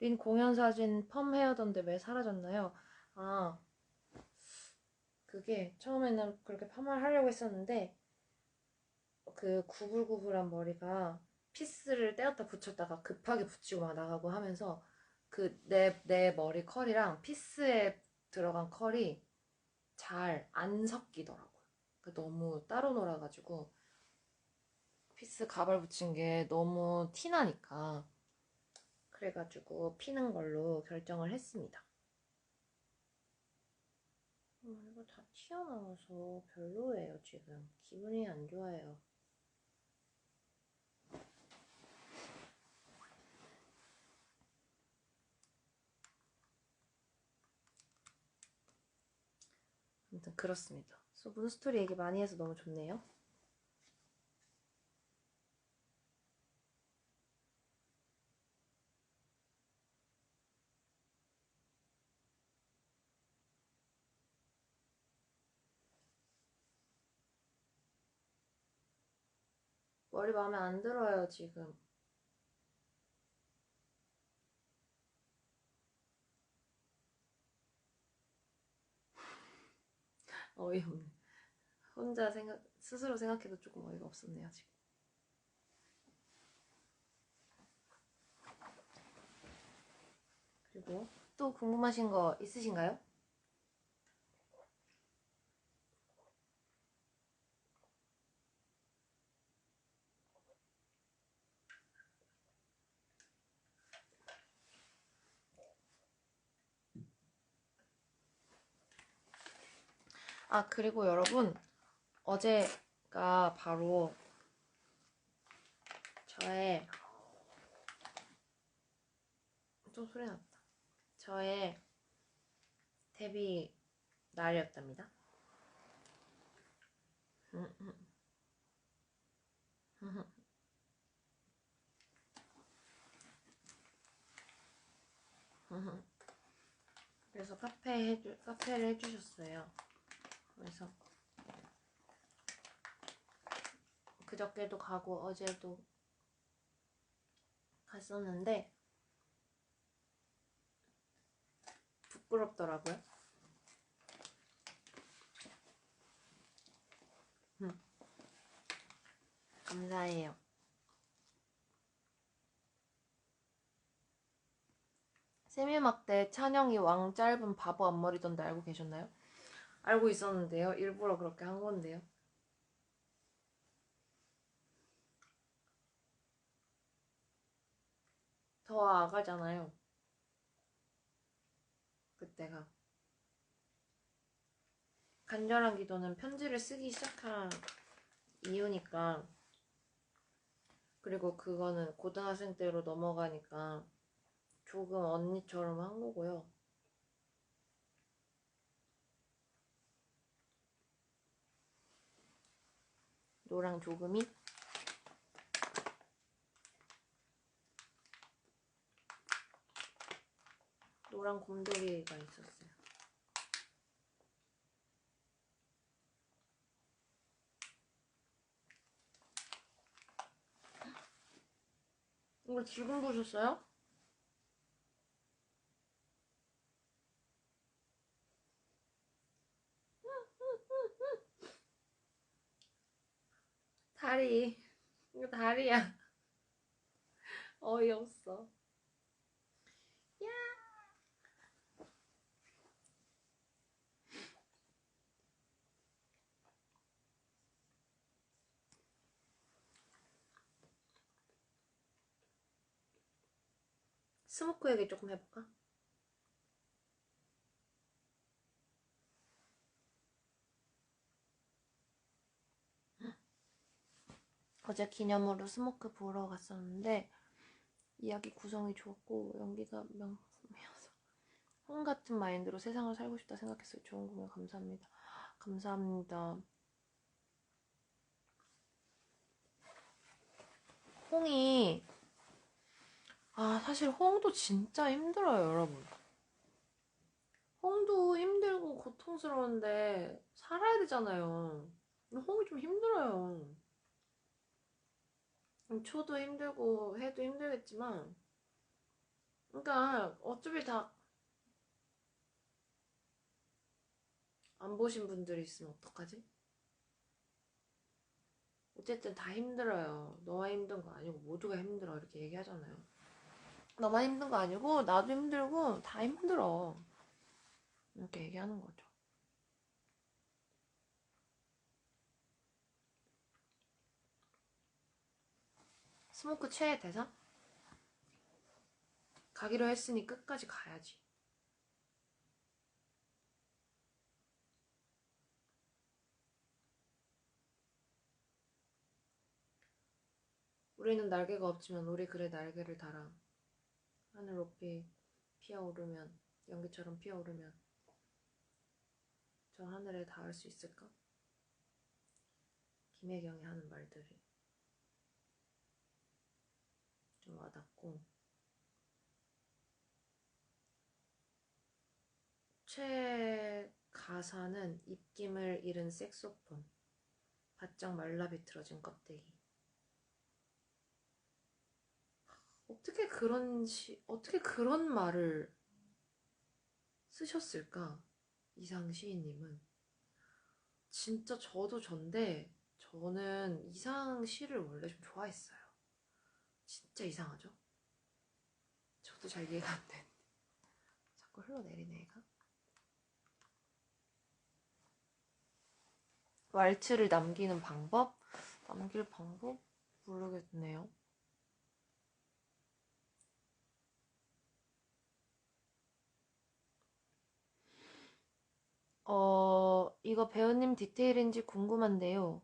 린 공연 사진 펌 헤어던데 왜 사라졌나요? 아, 그게 처음에는 그렇게 펌을 하려고 했었는데 그 구불구불한 머리가 피스를 떼었다 붙였다가 급하게 붙이고 막 나가고 하면서 그 내 머리 컬이랑 피스에 들어간 컬이 잘 안 섞이더라고요. 너무 따로 놀아가지고 피스 가발 붙인 게 너무 티나니까 그래가지고 피는 걸로 결정을 했습니다. 이거 다 튀어나와서 별로예요. 지금 기분이 안 좋아요. 아무튼 그렇습니다. 문스토리 얘기 많이 해서 너무 좋네요. 머리 마음에 안 들어요, 지금. 어이없네. 혼자 스스로 생각해도 조금 어이가 없었네요, 지금. 그리고 또 궁금하신 거 있으신가요? 아, 그리고 여러분, 어제가 바로 저의 좀 소리 났다. 저의 데뷔 날이었답니다. 그래서 카페를 해주셨어요. 그래서 그저께도 가고 어제도 갔었는데 부끄럽더라고요. 감사해요. 세미막 때 찬영이 왕 짧은 바보 앞머리던데 알고 계셨나요? 알고 있었는데요. 일부러 그렇게 한 건데요. 더 아가잖아요. 그때가. 간절한 기도는 편지를 쓰기 시작한 이유니까. 그리고 그거는 고등학생 때로 넘어가니까 조금 언니처럼 한 거고요. 노랑 조금이 노랑 곰돌이가 있었어요. 이거 지금 보셨어요? 다리. 이거 다리야. 어이없어. 야. 스모크 얘기 조금 해볼까? 어제 기념으로 스모크 보러 갔었는데 이야기 구성이 좋았고 연기가 명품이어서 홍 같은 마인드로 세상을 살고 싶다 생각했어요. 좋은 공연 감사합니다. 감사합니다. 홍이 사실 홍도 진짜 힘들어요, 여러분. 홍도 힘들 고통스러운데 살아야 되잖아요. 홍이 좀 힘들어요. 초도 힘들고 해도 힘들겠지만, 그러니까 어차피 다 안 보신 분들이 있으면 어떡하지? 어쨌든 다 힘들어요. 너만 힘든 거 아니고 모두가 힘들어 이렇게 얘기하잖아요. 너만 힘든 거 아니고 나도 힘들고 다 힘들어 이렇게 얘기하는 거죠. 스모크 최애 대사? 가기로 했으니 끝까지 가야지. 우리는 날개가 없지만 우리 그래 날개를 달아. 하늘 높이 피어오르면, 연기처럼 피어오르면 저 하늘에 닿을 수 있을까? 김혜경이 하는 말들이 좀 와닿고, 최애 가사는 입김을 잃은 색소폰, 바짝 말라 비틀어진 껍데기. 어떻게 그런 말을 쓰셨을까? 이상 시인님은. 진짜 저도 전데, 저는 이상 시를 원래 좀 좋아했어요. 진짜 이상하죠? 저도 잘 이해가 안 돼. 자꾸 흘러내리네, 얘가. 왈츠를 남기는 방법? 남길 방법? 모르겠네요. 이거 배우님 디테일인지 궁금한데요.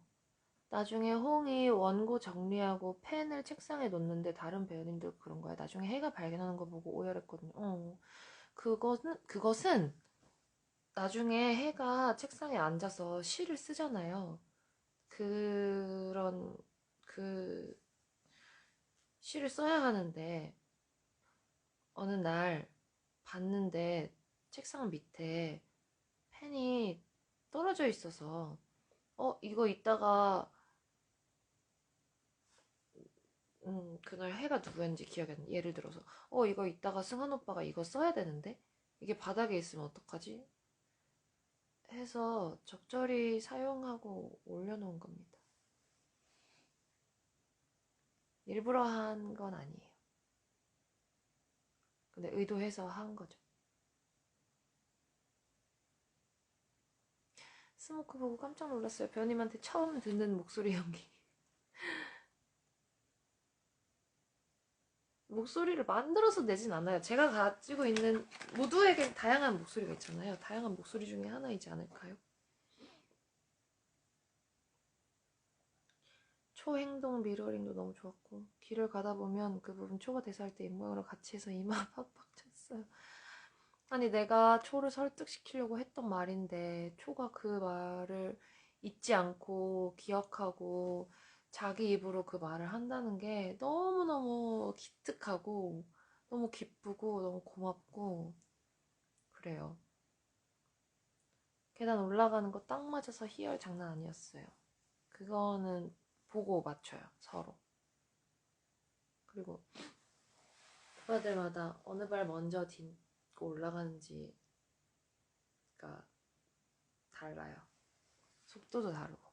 나중에 홍이 원고 정리하고 펜을 책상에 놓는데 다른 배우님들 그런 거야. 나중에 해가 발견하는 거 보고 오열했거든요. 그것은 나중에 해가 책상에 앉아서 시를 쓰잖아요. 그런 그 시를 써야 하는데 어느 날 봤는데 책상 밑에 펜이 떨어져 있어서 이거 이따가 그날 해가 누구였는지 기억이 안 나. 예를 들어서 이거 이따가 승환 오빠가 이거 써야 되는데 이게 바닥에 있으면 어떡하지? 해서 적절히 사용하고 올려놓은 겁니다. 일부러 한 건 아니에요. 근데 의도해서 한 거죠. 스모크 보고 깜짝 놀랐어요. 배우님한테 처음 듣는 목소리 연기. 목소리를 만들어서 내진 않아요. 제가 가지고 있는 모두에게 다양한 목소리가 있잖아요. 다양한 목소리 중에 하나이지 않을까요? 초행동 미러링도 너무 좋았고 길을 가다 보면 그 부분 초가 대사할 때 입모양으로 같이 해서 이마 팍팍 쳤어요. 아니 내가 초를 설득시키려고 했던 말인데 초가 그 말을 잊지 않고 기억하고 자기 입으로 그 말을 한다는 게 너무너무 기특하고 너무 기쁘고 너무 고맙고 그래요. 계단 올라가는 거 딱 맞아서 희열 장난 아니었어요. 그거는 보고 맞춰요, 서로. 그리고 오빠들마다 어느 발 먼저 딛고 올라가는지가 달라요. 속도도 다르고.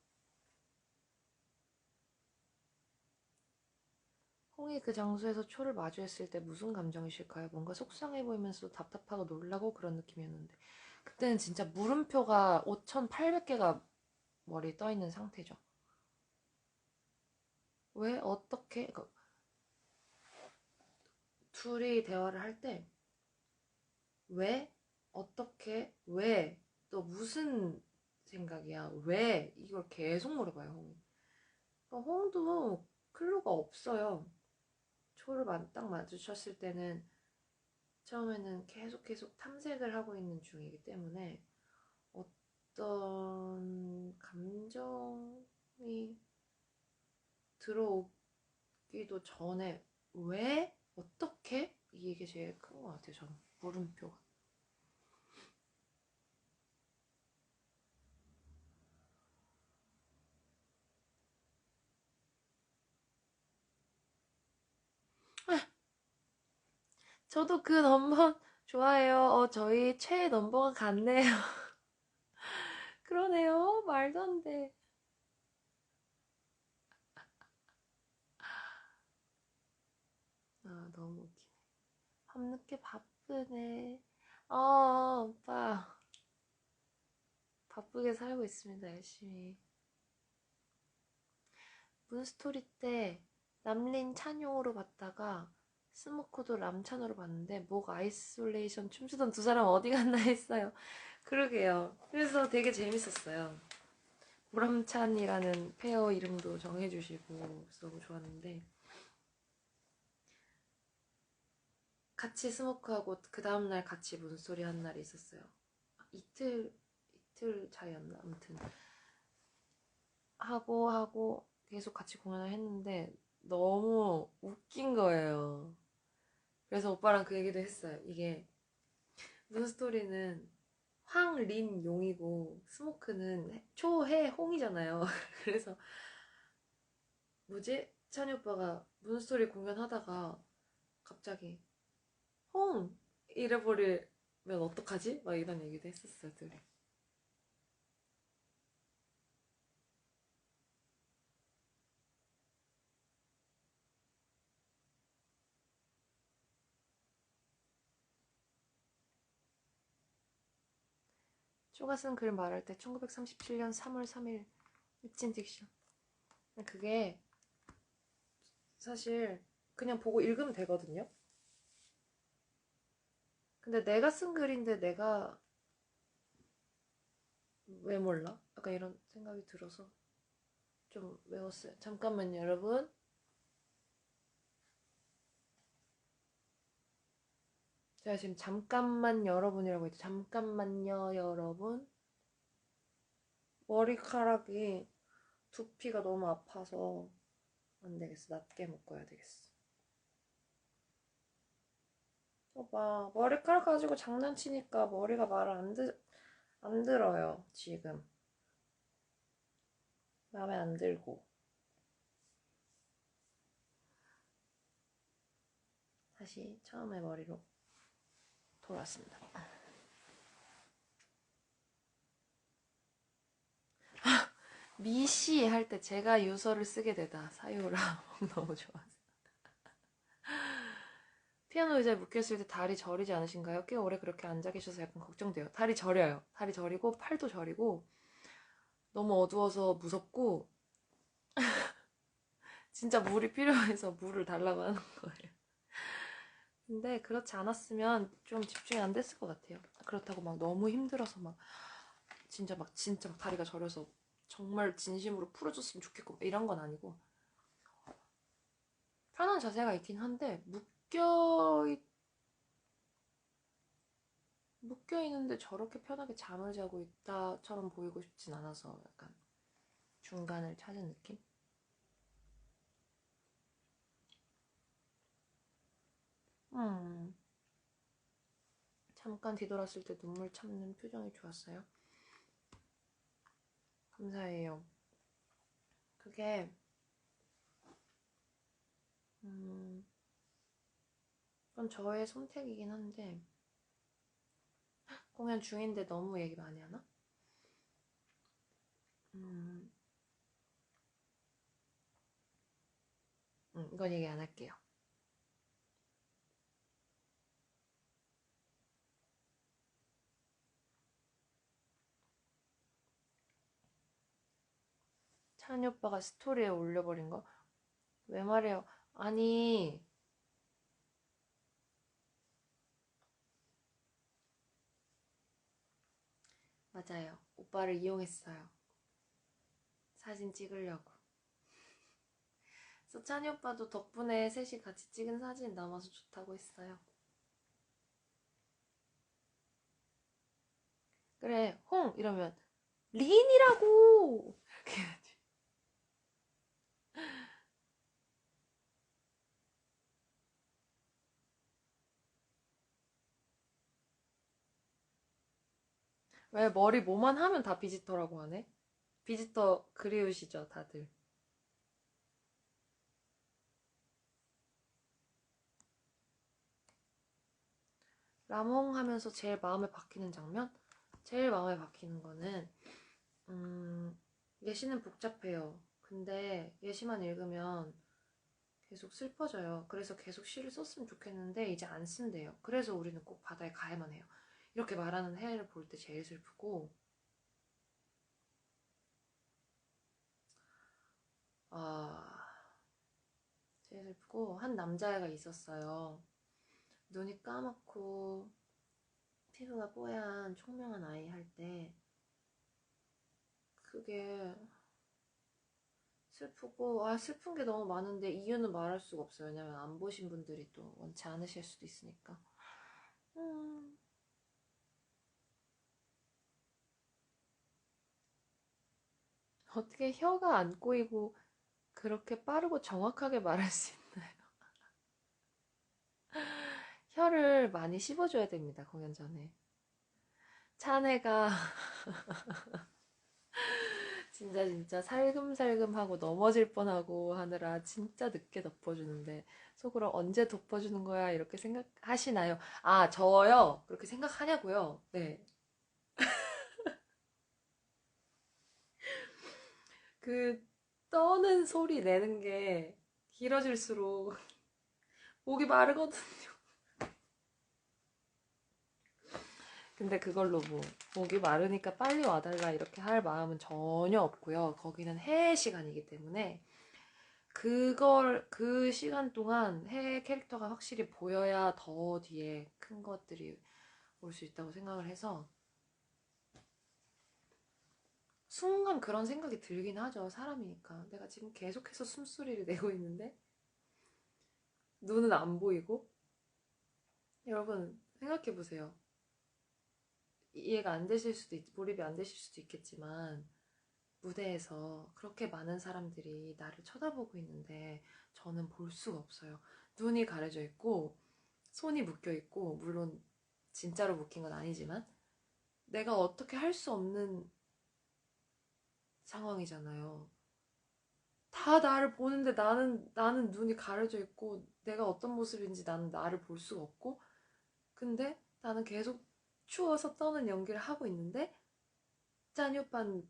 홍이 그 장소에서 초를 마주했을 때 무슨 감정이실까요? 뭔가 속상해 보이면서도 답답하고 놀라고 그런 느낌이었는데 그때는 진짜 물음표가 5,800개가 머리에 떠있는 상태죠. 왜? 어떻게? 그러니까 둘이 대화를 할 때 왜? 어떻게? 왜? 또 무슨 생각이야? 왜? 이걸 계속 물어봐요, 홍이. 그러니까 홍도 클루가 없어요. 초를 딱 마주쳤을 때는 처음에는 계속 탐색을 하고 있는 중이기 때문에 어떤 감정이 들어오기도 전에 왜? 어떻게? 이게 제일 큰 것 같아요, 저는. 물음표가. 저도 그 넘버 좋아해요. 저희 최애 넘버가 같네요. 그러네요. 말도 안 돼. 너무 웃기네. 밤늦게 바쁘네. 오빠. 바쁘게 살고 있습니다, 열심히. 문스토리 때 남린 찬용으로 봤다가 스모코도 람찬으로 봤는데 목 아이솔레이션 춤추던 두 사람 어디 갔나 했어요. 그러게요. 그래서 되게 재밌었어요. 보람찬이라는 페어 이름도 정해주시고 너무 좋았는데 같이 스모크하고 그 다음날 같이 문스토리 한 날이 있었어요. 이틀 차이였나? 아무튼 하고 계속 같이 공연을 했는데 너무 웃긴 거예요. 그래서 오빠랑 그 얘기도 했어요. 이게 문스토리는 황린용이고 스모크는 초해홍이잖아요. 그래서 뭐지? 찬이 오빠가 문스토리 공연하다가 갑자기 홍! 이래버리면 어떡하지? 막 이런 얘기도 했었어요, 둘이. 쪼가 쓴 글 말할 때 1937년 3월 3일 웹진 딕션. 그게 사실 그냥 보고 읽으면 되거든요. 근데 내가 쓴 글인데 내가 왜 몰라? 약간 이런 생각이 들어서 좀 외웠어요. 잠깐만요, 여러분. 제가 지금 잠깐만 여러분이라고 했죠. 잠깐만요, 여러분. 머리카락이 두피가 너무 아파서 안 되겠어. 낮게 묶어야 되겠어. 봐. 머리카락 가지고 장난치니까 머리가 말을 안 들어요, 지금. 마음에 안 들고. 다시 처음의 머리로 돌아왔습니다. 미시 할 때 제가 유서를 쓰게 되다. 사유라. 너무 좋아서. 피아노 의자에 묶였을 때 다리 저리지 않으신가요? 꽤 오래 그렇게 앉아 계셔서 약간 걱정돼요. 다리 저려요. 다리 저리고 팔도 저리고 너무 어두워서 무섭고 진짜 물이 필요해서 물을 달라고 하는 거예요. 근데 그렇지 않았으면 좀 집중이 안 됐을 것 같아요. 그렇다고 막 너무 힘들어서 막 진짜 막 다리가 저려서 정말 진심으로 풀어줬으면 좋겠고 이런 건 아니고 편한 자세가 있긴 한데 묶여 있는데 저렇게 편하게 잠을 자고 있다처럼 보이고 싶진 않아서 약간 중간을 찾은 느낌? 잠깐 뒤돌았을 때 눈물 참는 표정이 좋았어요. 감사해요. 그게 그건 저의 선택이긴 한데 공연 중인데 너무 얘기 많이 하나? 이건 얘기 안 할게요. 찬이 오빠가 스토리에 올려버린 거? 왜 말해요? 아니, 맞아요. 오빠를 이용했어요. 사진 찍으려고. 그래서 찬이 오빠도 덕분에 셋이 같이 찍은 사진 남아서 좋다고 했어요. 그래, 홍! 이러면 린이라고! 이렇게 해야지. 왜 머리 뭐만 하면 다 비지터라고 하네? 비지터 그리우시죠, 다들? 라몽 하면서 제일 마음에 박히는 장면? 제일 마음에 박히는 거는 예시는 복잡해요. 근데 예시만 읽으면 계속 슬퍼져요. 그래서 계속 시를 썼으면 좋겠는데 이제 안 쓴대요. 그래서 우리는 꼭 바다에 가야만 해요. 이렇게 말하는 해를 볼 때 제일 슬프고, 제일 슬프고, 한 남자애가 있었어요. 눈이 까맣고 피부가 뽀얀 총명한 아이 할 때 그게 슬프고, 슬픈 게 너무 많은데 이유는 말할 수가 없어요. 왜냐면 안 보신 분들이 또 원치 않으실 수도 있으니까. 어떻게 혀가 안 꼬이고 그렇게 빠르고 정확하게 말할 수 있나요? 혀를 많이 씹어줘야 됩니다, 공연 전에. 찬해가 진짜 살금살금 하고 넘어질 뻔하고 하느라 진짜 늦게 덮어주는데 속으로 언제 덮어주는 거야 이렇게 생각하시나요? 저요? 그렇게 생각하냐고요? 네. 그 떠는 소리 내는 게 길어질수록 목이 마르거든요. 근데 그걸로 뭐 목이 마르니까 빨리 와달라 이렇게 할 마음은 전혀 없고요. 거기는 해의 시간이기 때문에 그 시간 동안 해 캐릭터가 확실히 보여야 더 뒤에 큰 것들이 올 수 있다고 생각을 해서 순간 그런 생각이 들긴 하죠. 사람이니까. 내가 지금 계속해서 숨소리를 내고 있는데 눈은 안 보이고. 여러분 생각해 보세요. 이해가 안 되실 수도 몰입이 안 되실 수도 있겠지만 무대에서 그렇게 많은 사람들이 나를 쳐다보고 있는데 저는 볼 수가 없어요. 눈이 가려져 있고 손이 묶여 있고, 물론 진짜로 묶인 건 아니지만 내가 어떻게 할 수 없는 상황이잖아요. 다 나를 보는데 나는 눈이 가려져 있고 내가 어떤 모습인지 나는 나를 볼 수가 없고, 근데 나는 계속 추워서 떠는 연기를 하고 있는데 짠이 오빠는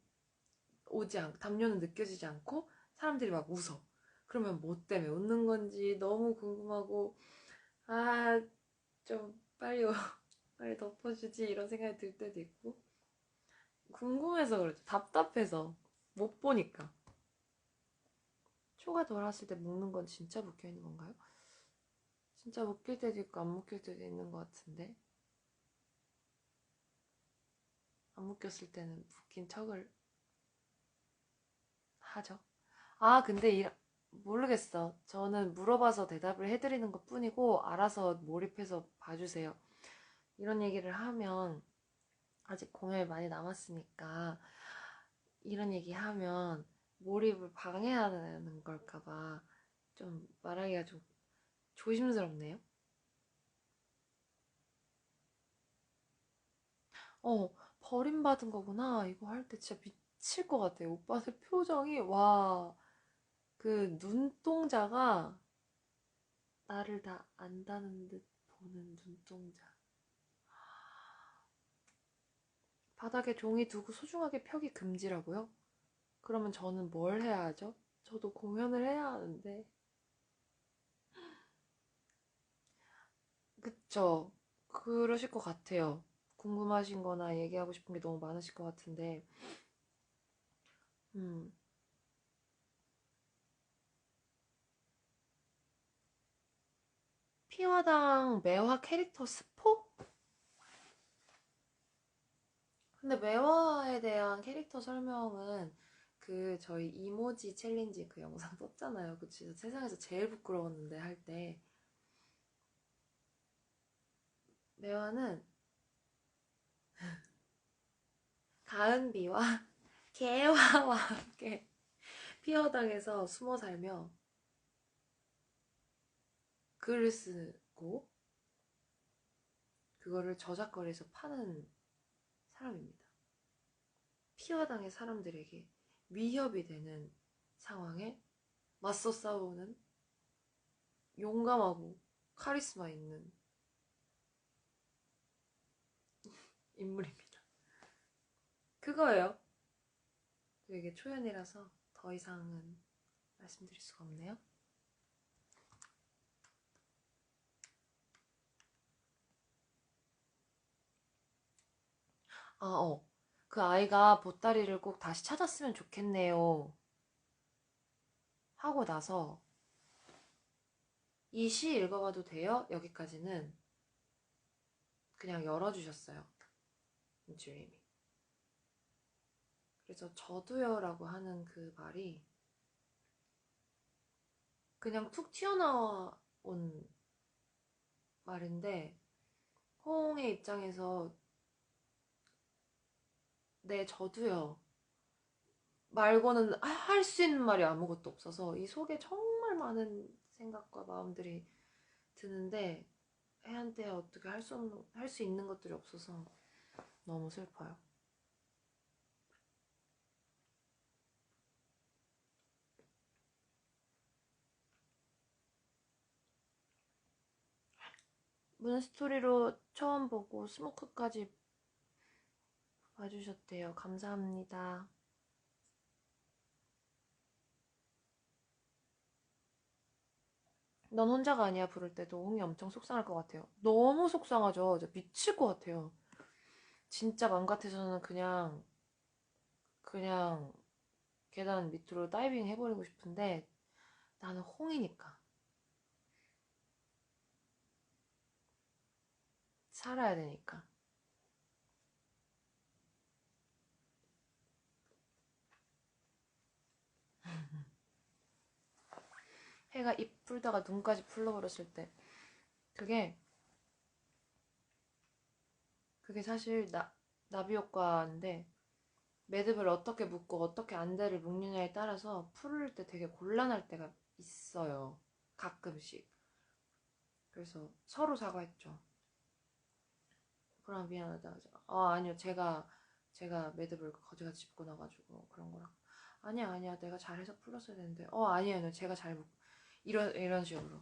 담요는 느껴지지 않고 사람들이 막 웃어. 그러면 뭐 때문에 웃는 건지 너무 궁금하고, 아, 좀 빨리 빨리 덮어주지 이런 생각이 들 때도 있고, 궁금해서 그렇죠. 답답해서 못 보니까. 초가 돌았을 때 묶는 건 진짜 묶여 있는 건가요? 진짜 묶일 때도 있고 안 묶일 때도 있는 것 같은데, 안 묶였을 때는 묶인 척을 하죠. 근데 모르겠어. 저는 물어봐서 대답을 해드리는 것 뿐이고 알아서 몰입해서 봐주세요. 이런 얘기를 하면 아직 공연이 많이 남았으니까 이런 얘기 하면 몰입을 방해하는 걸까봐 좀 말하기가 좀 조심스럽네요. 어, 버림받은 거구나. 이거 할 때 진짜 미칠 것 같아요. 오빠들 표정이, 와, 그 눈동자가 나를 다 안다는 듯 보는 눈동자. 바닥에 종이 두고 소중하게 펴기 금지라고요? 그러면 저는 뭘 해야 하죠? 저도 공연을 해야 하는데. 그쵸? 그러실 것 같아요. 궁금하신 거나 얘기하고 싶은 게 너무 많으실 것 같은데. 음, 피화당 매화 캐릭터 스포? 근데 매화에 대한 캐릭터 설명은 그 저희 이모지 챌린지 그 영상 떴잖아요. 그 진짜 세상에서 제일 부끄러웠는데 할 때. 매화는 가은비와 개화와 함께 피어당에서 숨어 살며 글을 쓰고 그거를 저작거리에서 파는 사람입니다. 피어당의 사람들에게 위협이 되는 상황에 맞서 싸우는 용감하고 카리스마 있는 인물입니다. 그거예요. 이게 초연이라서 더 이상은 말씀드릴 수가 없네요. 그 아이가 보따리를 꼭 다시 찾았으면 좋겠네요. 하고 나서 이 시 읽어봐도 돼요? 여기까지는 그냥 열어주셨어요. 인주님이. 그래서 저도요라고 하는 그 말이 그냥 툭 튀어나온 말인데 호응의 입장에서 네 저도요 말고는 할 수 있는 말이 아무것도 없어서 이 속에 정말 많은 생각과 마음들이 드는데 애한테 어떻게 할 수 있는 것들이 없어서 너무 슬퍼요. 문스토리로 처음 보고 스모크까지 봐주셨대요. 감사합니다. 넌 혼자가 아니야 부를 때도 홍이 엄청 속상할 것 같아요. 너무 속상하죠. 진짜 미칠 것 같아요. 진짜 맘 같아서는 그냥 계단 밑으로 다이빙 해버리고 싶은데 나는 홍이니까 살아야 되니까. 해가 입 풀다가 눈까지 풀러버렸을 때 그게 사실 나비 효과인데 매듭을 어떻게 묶고 어떻게 안대를 묶느냐에 따라서 풀을 때 되게 곤란할 때가 있어요. 가끔씩. 그래서 서로 사과했죠. 그럼 미안하다. 아니요. 제가 매듭을 거지같이 짚고 나가지고 그런 거라. 아니야. 내가 잘해서 풀었어야 되는데. 아니에요. 제가 잘 묶. 이런 식으로.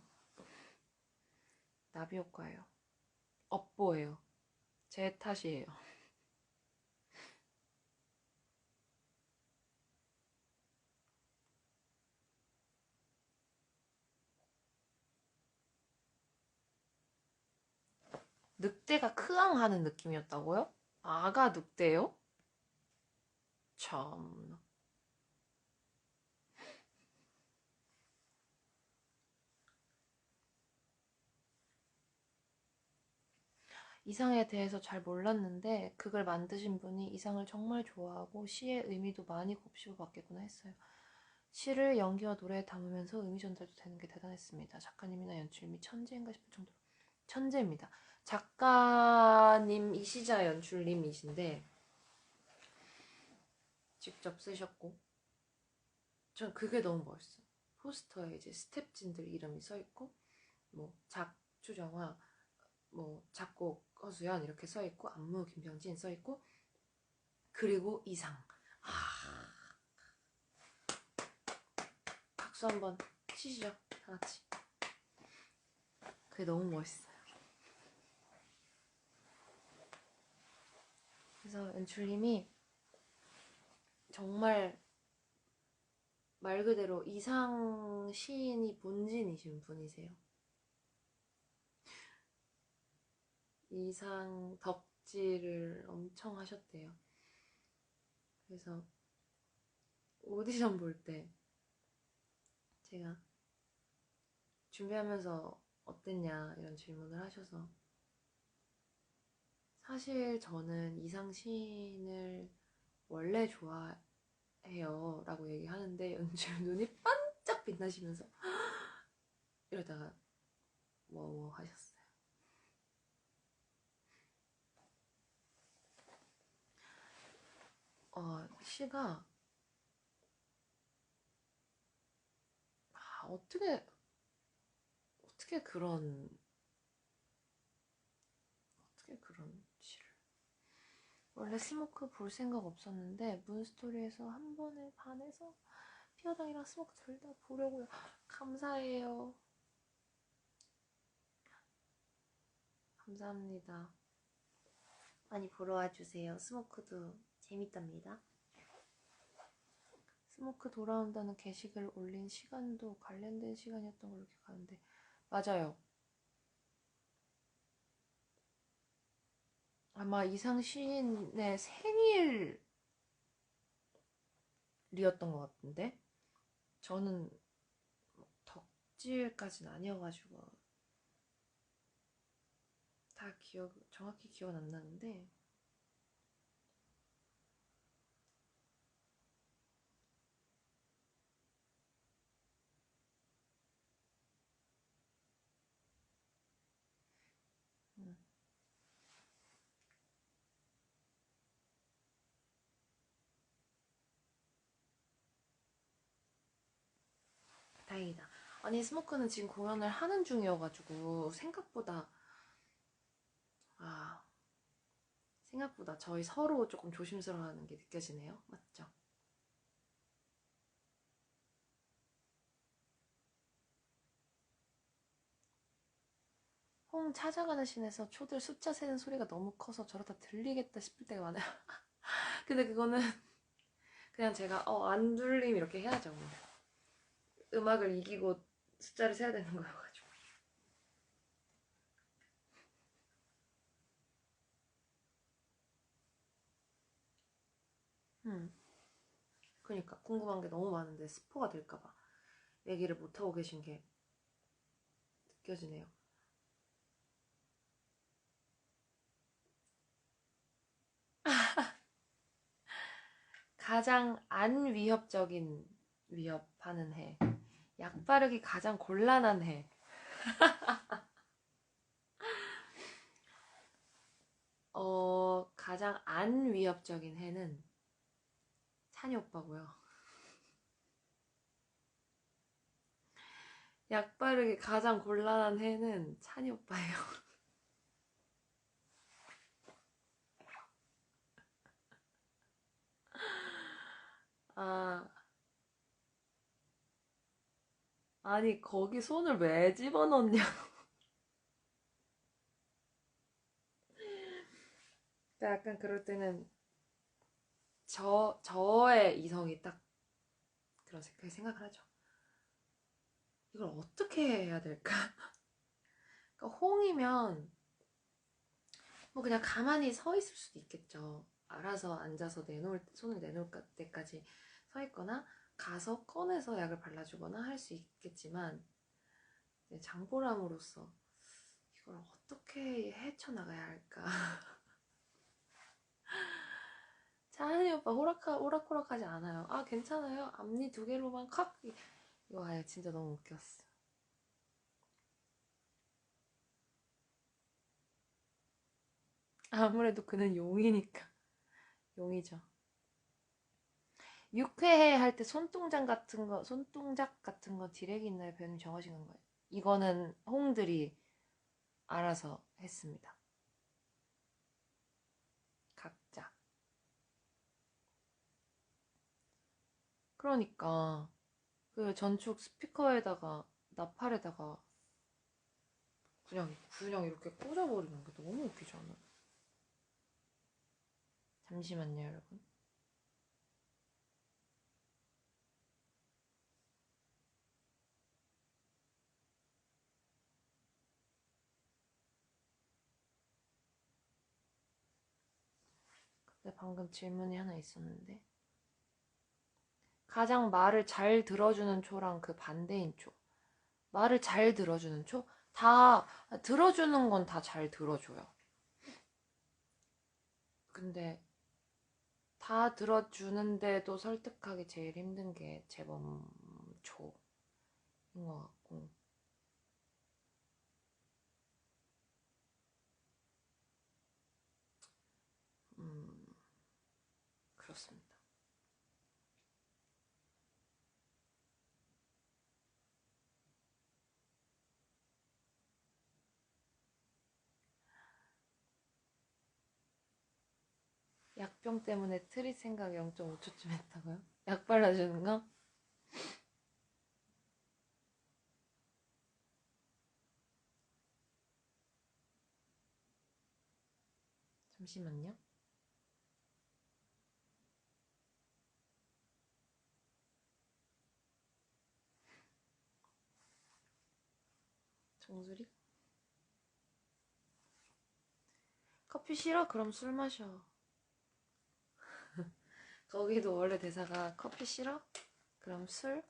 나비 효과예요. 업보예요. 제 탓이에요. 늑대가 크앙 하는 느낌이었다고요? 아가 늑대요? 참. 이상에 대해서 잘 몰랐는데 그걸 만드신 분이 이상을 정말 좋아하고 시의 의미도 많이 곱씹어 봤겠구나 했어요. 시를 연기와 노래에 담으면서 의미 전달도 되는 게 대단했습니다. 작가님이나 연출님이 천재인가 싶을 정도로 천재입니다. 작가님이시자 연출님이신데 직접 쓰셨고 전 그게 너무 멋있어요. 포스터에 이제 스텝진들 이름이 써있고 뭐 작추정화 뭐 작곡 허수연 이렇게 써있고 안무 김병진 써있고 그리고 이상. 박수 한번 치시죠. 다 같이. 그게 너무 멋있어요. 그래서 연출님이 정말 말 그대로 이상 시인이 본진이신 분이세요. 이상 덕질을 엄청 하셨대요. 그래서 오디션 볼 때 제가 준비하면서 어땠냐 이런 질문을 하셔서 사실 저는 이상 시인을 원래 좋아해요 라고 얘기하는데 연출 눈이 반짝 빛나시면서 이러다가 뭐 하셨어요. 시가 어떻게 그런 시를 원래 스모크 볼 생각 없었는데 문스토리에서 한 번에 반해서 피어당이랑 스모크 둘 다 보려고요. 감사해요. 감사합니다. 많이 보러 와주세요. 스모크도 재밌답니다. 스모크 돌아온다는 게시글 올린 시간도 관련된 시간이었던 걸로 기억하는데 맞아요. 아마 이상 시인의 생일이었던 것 같은데 저는 덕질까지는 아니어가지고 다 정확히 기억은 안 나는데 다행이다. 아니 스모크는 지금 공연을 하는 중이어가지고 생각보다 저희 서로 조금 조심스러워하는 게 느껴지네요. 맞죠? 홍 찾아가는 씬에서 초들 숫자 세는 소리가 너무 커서 저러다 들리겠다 싶을 때가 많아요. 근데 그거는 그냥 제가 안 들림 이렇게 해야죠. 뭐. 음악을 이기고 숫자를 세야 되는 거여가지고. 그러니까 궁금한 게 너무 많은데 스포가 될까봐 얘기를 못하고 계신 게 느껴지네요. 가장 안 위협적인 위협하는 해. 약 바르기 가장 곤란한 해. 가장 안 위협적인 해는 찬이 오빠고요. 약 바르기 가장 곤란한 해는 찬이 오빠예요. 아, 아니 거기 손을 왜 집어넣냐? 약간 그럴 때는 저의 이성이 딱 그런 생각을 하죠. 이걸 어떻게 해야 될까? 그러니까 홍이면 뭐 그냥 가만히 서 있을 수도 있겠죠. 알아서 앉아서 손을 내놓을 때까지 서 있거나 가서 꺼내서 약을 발라주거나 할 수 있겠지만 장보람으로서 이걸 어떻게 헤쳐나가야 할까? 차은이 오빠 호락호락하지 않아요. 아 괜찮아요. 앞니 2개로만 칵. 이거 진짜 너무 웃겼어. 아무래도 그는 용이니까. 용이죠. 6회 할 때 손동작 같은 거 디렉이 있나요? 배우님 정하신 건가요? 이거는 홍들이 알아서 했습니다. 각자. 그러니까 그 전축 스피커에다가 나팔에다가 그냥 이렇게 꽂아버리는 게 너무 웃기지 않아요? 잠시만요, 여러분. 근데 방금 질문이 하나 있었는데 가장 말을 잘 들어주는 초랑 그 반대인 초. 말을 잘 들어주는 초? 다 들어주는 건 다 잘 들어줘요. 근데 다 들어주는데도 설득하기 제일 힘든 게 재범 초인 것 같고 그렇습니다. 약병 때문에 트릿 생각 0.5초쯤 했다고요? 약 발라주는 거? 잠시만요. 정수리? 커피 싫어? 그럼 술 마셔. 거기도 원래 대사가 커피 싫어? 그럼 술?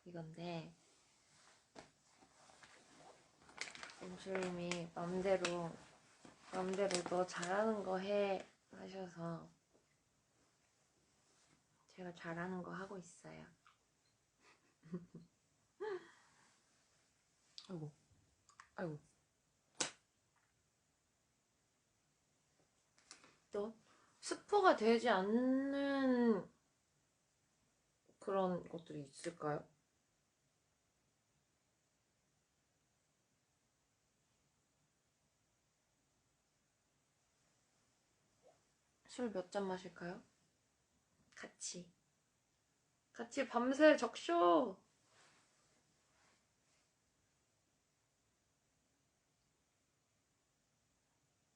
이건데 정수님이 맘대로 너 잘하는 거 해 하셔서 제가 잘하는 거 하고 있어요. 아이고 아이고 또 스포가 되지 않는 그런 것들이 있을까요? 술 몇 잔 마실까요? 같이 밤새 적쇼.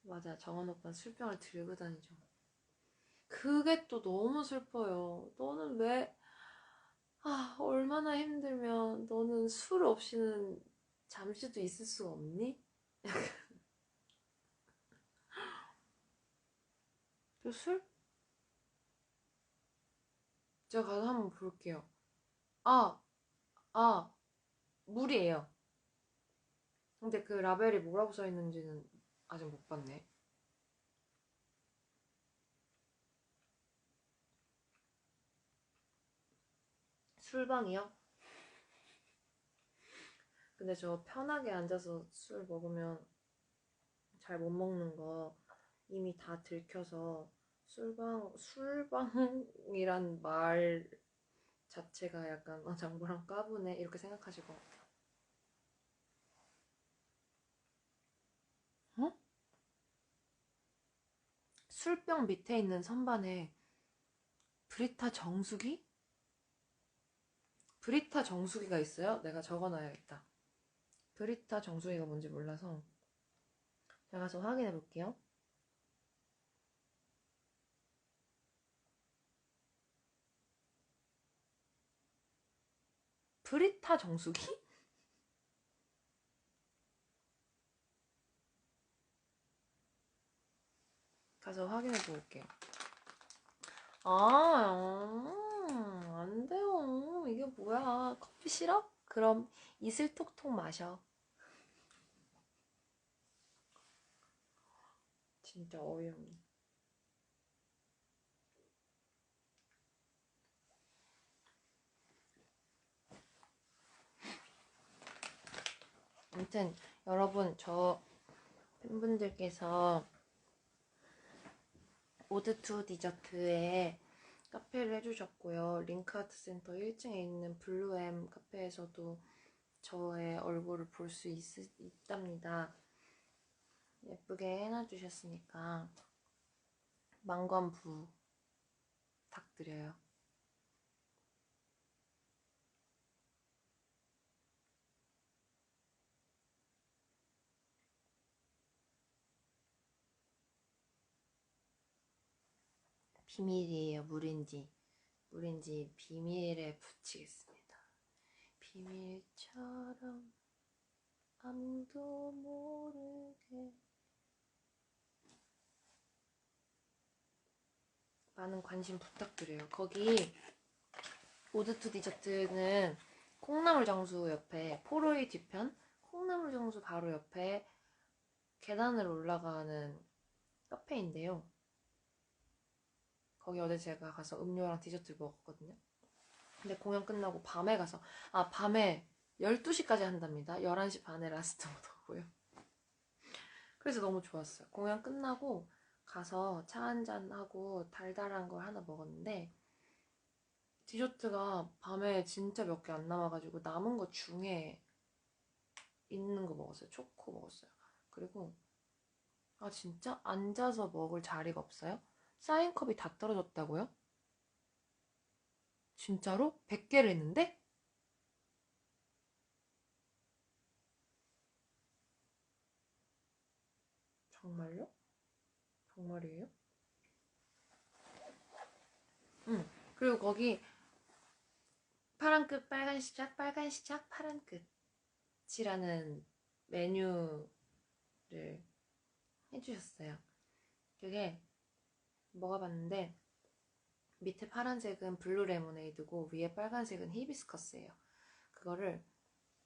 맞아, 정원 오빠는 술병을 들고 다니죠. 그게 또 너무 슬퍼요. 너는 왜, 얼마나 힘들면 너는 술 없이는 잠시도 있을 수가 없니? 그 술? 제가 가서 한번 볼게요. 아, 아, 물이에요. 근데 그 라벨이 뭐라고 써있는지는 아직 못 봤네. 술방이요? 근데 저 편하게 앉아서 술 먹으면 잘 못 먹는 거 이미 다 들켜서 술방이란 말 자체가 약간 장보랑 까부네 이렇게 생각하실 것 같아요. 어? 술병 밑에 있는 선반에 브리타 정수기? 브리타 정수기가 있어요? 내가 적어놔야겠다. 브리타 정수기가 뭔지 몰라서 제가 가서 확인해 볼게요. 브리타 정수기? 가서 확인해 볼게요. 안 돼요. 이게 뭐야. 커피 싫어? 그럼 이슬 톡톡 마셔. 진짜 어이없네. 아무튼 여러분, 저 팬분들께서 오드투 디저트에 카페를 해주셨고요. 링크아트센터 1층에 있는 블루엠 카페에서도 저의 얼굴을 볼 수 있답니다. 예쁘게 해놔주셨으니까 만관부 부탁드려요. 비밀이에요. 물인지 비밀에 붙이겠습니다. 비밀처럼 아무도 모르게. 많은 관심 부탁드려요. 거기 오드투 디저트는 콩나물 정수 옆에 포로이 뒤편 콩나물 정수 바로 옆에 계단을 올라가는 카페인데요. 거기 어제 제가 가서 음료랑 디저트 먹었거든요. 근데 공연 끝나고 밤에 가서 밤에 12시까지 한답니다. 11시 반에 라스트 오더고요. 그래서 너무 좋았어요. 공연 끝나고 가서 차 한잔 하고 달달한 걸 하나 먹었는데 디저트가 밤에 진짜 몇 개 안 남아가지고 남은 거 중에 있는 거 먹었어요. 초코 먹었어요. 그리고 진짜 앉아서 먹을 자리가 없어요? 사인컵이 다 떨어졌다고요? 진짜로? 100개를 했는데? 정말요? 정말이에요? 그리고 거기 파란 끝 빨간 시작, 빨간 시작 파란 끝이라는 메뉴를 해주셨어요. 그게 먹어봤는데 밑에 파란색은 블루 레모네이드고 위에 빨간색은 히비스커스예요. 그거를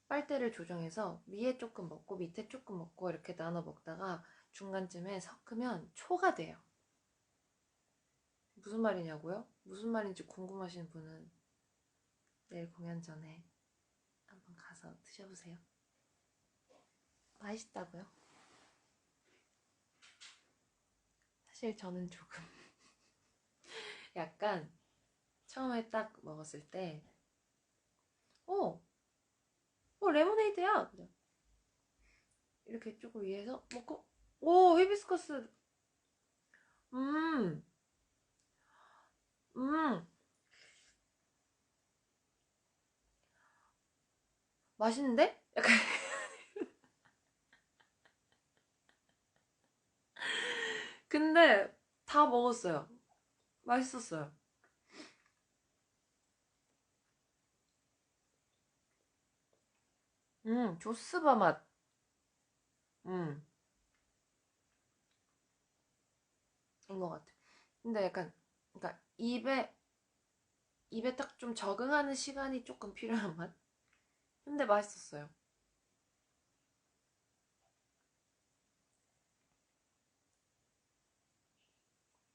빨대를 조정해서 위에 조금 먹고 밑에 조금 먹고 이렇게 나눠 먹다가 중간쯤에 섞으면 초가 돼요. 무슨 말이냐고요? 무슨 말인지 궁금하신 분은 내일 공연 전에 한번 가서 드셔보세요. 맛있다고요? 사실 저는 조금 약간 처음에 딱 먹었을 때 레모네이드야! 그죠? 이렇게 조금 위에서 먹고 히비스커스 음, 음, 맛있는데? 약간 근데 다 먹었어요. 맛있었어요. 조스바 맛. 음, 인 것 같아. 근데 약간, 그러니까 입에 딱 좀 적응하는 시간이 조금 필요한 맛? 근데 맛있었어요.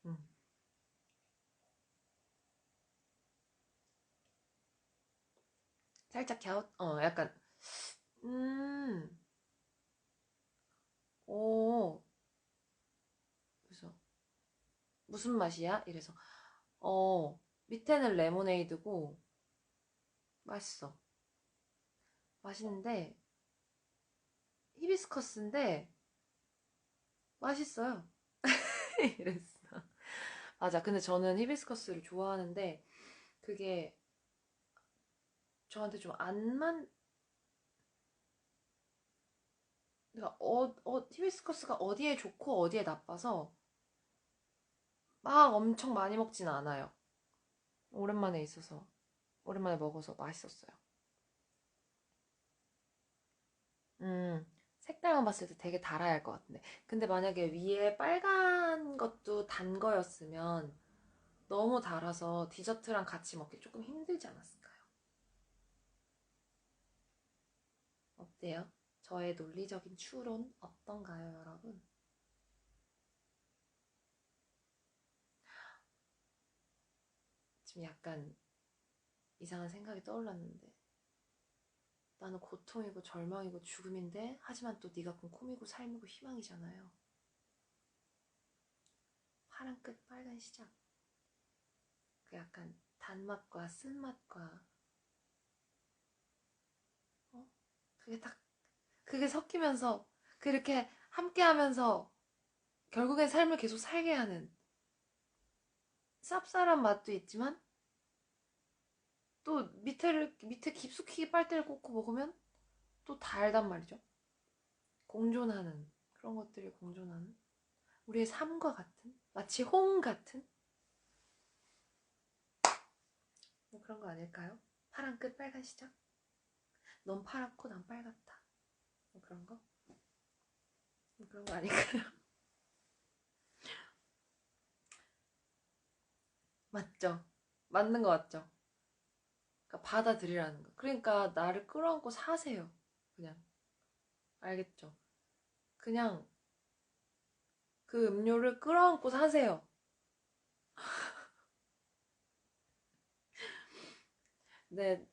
음. 살짝 약간, 음, 오, 그래서, 무슨 맛이야? 이래서, 밑에는 레모네이드고, 맛있어. 맛있는데, 히비스커스인데, 맛있어요. 이랬어. 맞아. 근데 저는 히비스커스를 좋아하는데, 그게 저한테 좀 안 그러니까 히비스커스가 어디에 좋고 어디에 나빠서 막 엄청 많이 먹진 않아요. 오랜만에 먹어서 맛있었어요. 색깔만 봤을 때 되게 달아야 할 것 같은데. 근데 만약에 위에 빨간 것도 단 거였으면 너무 달아서 디저트랑 같이 먹기 조금 힘들지 않았을까요? 어때요? 저의 논리적인 추론 어떤가요, 여러분? 지금 약간 이상한 생각이 떠올랐는데 나는 고통이고 절망이고 죽음인데 하지만 또 네가 군 꿈이고 삶이고 희망이잖아요. 파란 끝 빨간 시작. 그 약간 단맛과 쓴맛과 그게 딱 그게 섞이면서 그렇게 함께하면서 결국엔 삶을 계속 살게 하는 쌉쌀한 맛도 있지만 또 밑에 깊숙이 빨대를 꽂고 먹으면 또 달단 말이죠. 공존하는 그런 것들이 공존하는 우리의 삶과 같은 마치 홍 같은 뭐 그런 거 아닐까요? 파란 끝 빨간 시작. 넌 파랗고 난 빨갛다. 뭐 그런 거? 뭐 그런 거 아닐까요? 맞죠? 맞는 거 맞죠? 그러니까 받아들이라는 거. 그러니까 나를 끌어안고 사세요. 그냥 알겠죠? 그냥 그 음료를 끌어안고 사세요. 네,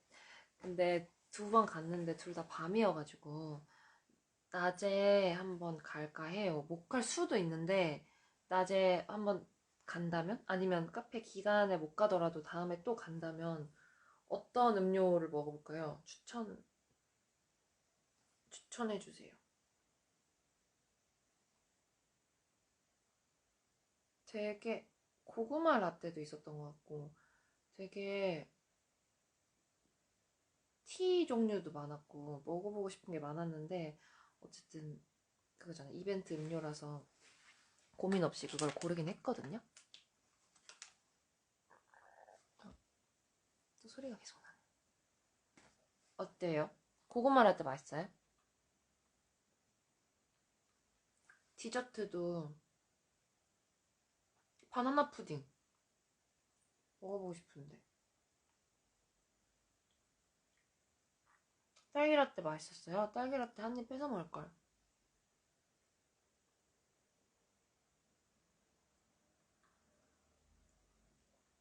근데 두 번 갔는데 둘 다 밤이어가지고 낮에 한번 갈까 해요. 못 갈 수도 있는데 낮에 한번 간다면 아니면 카페 기간에 못 가더라도 다음에 또 간다면 어떤 음료를 먹어볼까요? 추천해 주세요. 되게 고구마 라떼도 있었던 것 같고 되게 티 종류도 많았고 먹어보고 싶은 게 많았는데 어쨌든 그거잖아 이벤트 음료라서 고민 없이 그걸 고르긴 했거든요. 또 소리가 계속 나네. 어때요? 고구마 라떼 맛있어요? 디저트도 바나나 푸딩 먹어보고 싶은데. 딸기 라떼 맛있었어요? 딸기 라떼 한 입 뺏어 먹을걸.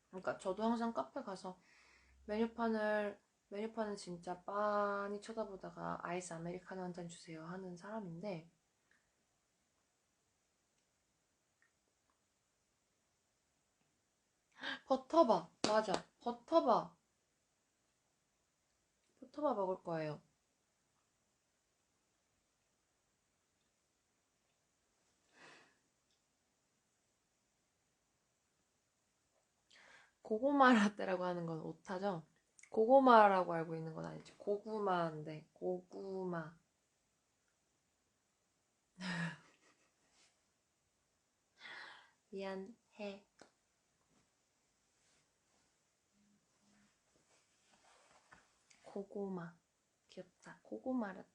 그러니까 저도 항상 카페 가서 메뉴판을 진짜 빤히 쳐다보다가 아이스 아메리카노 한 잔 주세요 하는 사람인데, 버터바, 맞아, 버터바 먹을 거예요. 고구마 라떼라고 하는 건 오타죠? 고구마라고 알고 있는 건 아니지. 고구마인데, 고구마. 미안해. 고구마. 귀엽다. 고구마 라떼.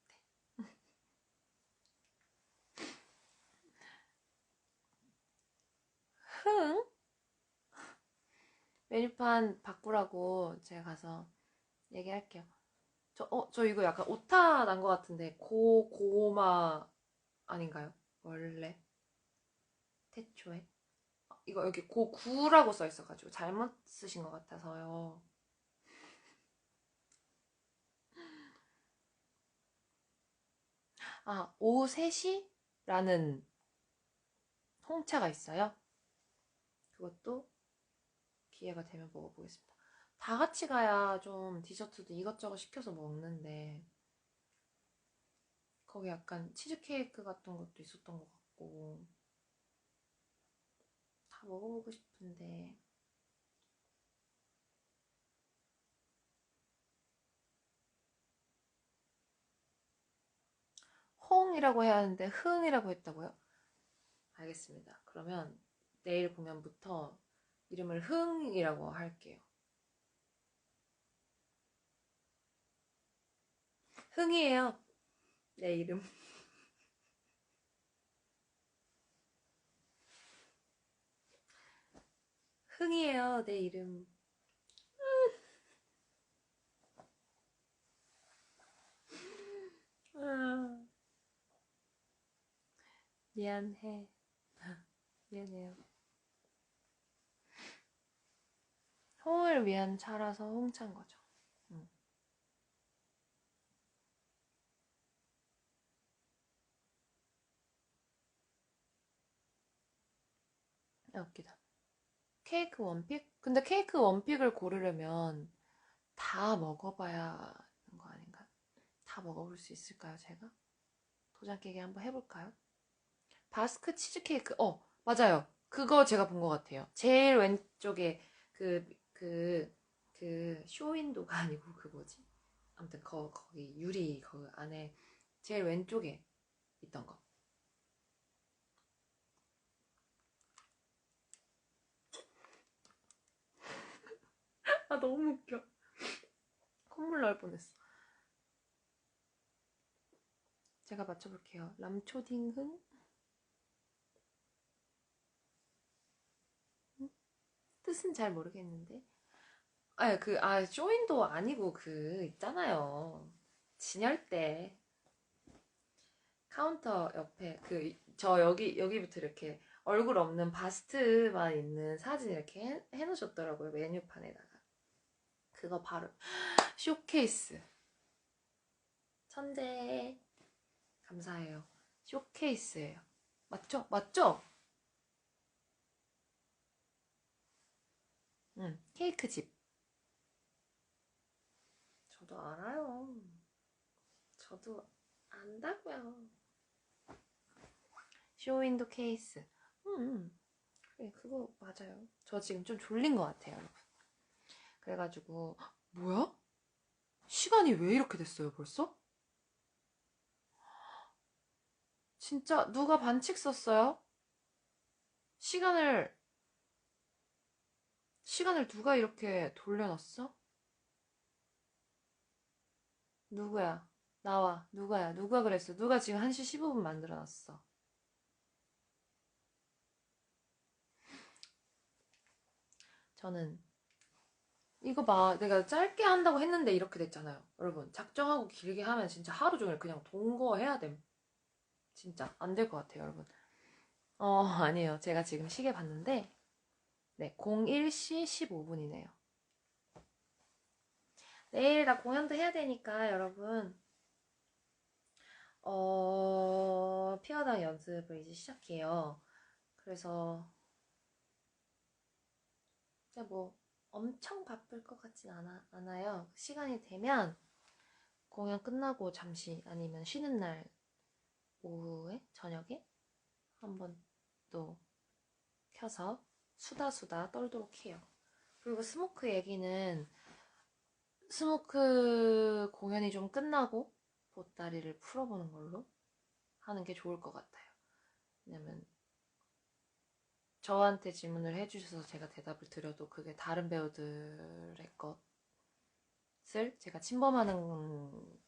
흥? 메뉴판 바꾸라고 제가 가서 얘기할게요. 저 이거 약간 오타 난 것 같은데, 고구마 아닌가요? 원래? 태초에? 이거 여기 고구라고 써 있어가지고 잘못 쓰신 것 같아서요. 아, 오후 3시라는 홍차가 있어요. 그것도 기회가 되면 먹어보겠습니다. 다 같이 가야 좀 디저트도 이것저것 시켜서 먹는데, 거기 약간 치즈케이크 같은 것도 있었던 것 같고, 다 먹어보고 싶은데. 홍이라고 해야 하는데 흥이라고 했다고요? 알겠습니다. 그러면 내일 공연부터 이름을 흥이라고 할게요. 흥이에요. 내 이름. 흥이에요. 내 이름. 미안해. 미안해요. 홍을 위한 차라서 홍차인 거죠. 웃기다. 케이크 원픽? 근데 케이크 원픽을 고르려면 다 먹어봐야 하는 거 아닌가요? 다 먹어볼 수 있을까요, 제가? 도장 깨기 한번 해볼까요? 바스크 치즈케이크, 맞아요. 그거 제가 본 것 같아요. 제일 왼쪽에 쇼윈도가 아니고 그 뭐지? 아무튼 거기 유리 그 안에 제일 왼쪽에 있던 거. 아, 너무 웃겨. 콧물 나올 뻔했어. 제가 맞춰볼게요. 람초딩흥? 뜻은 잘 모르겠는데. 쇼윈도 아니고 있잖아요. 진열대. 카운터 옆에, 저 여기부터 이렇게 얼굴 없는 바스트만 있는 사진 이렇게 해놓으셨더라고요. 메뉴판에다가. 그거 바로, 쇼케이스. 천재. 감사해요. 쇼케이스예요. 맞죠? 맞죠? 응, 케이크 집. 저도 알아요. 저도 안다고요. 쇼윈도 케이스. 그래, 그거 맞아요. 저 지금 좀 졸린 것 같아요, 여러분. 그래가지고, 뭐야? 시간이 왜 이렇게 됐어요, 벌써? 진짜 누가 반칙 썼어요? 시간을 누가 이렇게 돌려놨어? 누구야? 나와. 누가야? 누가 그랬어? 누가 지금 1시 15분 만들어놨어? 저는 이거 봐. 내가 짧게 한다고 했는데 이렇게 됐잖아요. 여러분, 작정하고 길게 하면 진짜 하루 종일 그냥 동거해야 됨. 진짜 안 될 것 같아요, 여러분. 아니에요. 제가 지금 시계 봤는데 네, 01시 15분이네요. 내일 나 공연도 해야 되니까 여러분 피어당 연습을 이제 시작해요. 그래서 진짜 뭐 엄청 바쁠 것 같진 않아요. 시간이 되면 공연 끝나고 잠시 아니면 쉬는 날 오후에 저녁에 한번 또 켜서 수다수다 떨도록 해요. 그리고 스모크 얘기는 스모크 공연이 좀 끝나고 보따리를 풀어보는 걸로 하는 게 좋을 것 같아요. 왜냐면 저한테 질문을 해주셔서 제가 대답을 드려도 그게 다른 배우들의 것을 제가 침범하는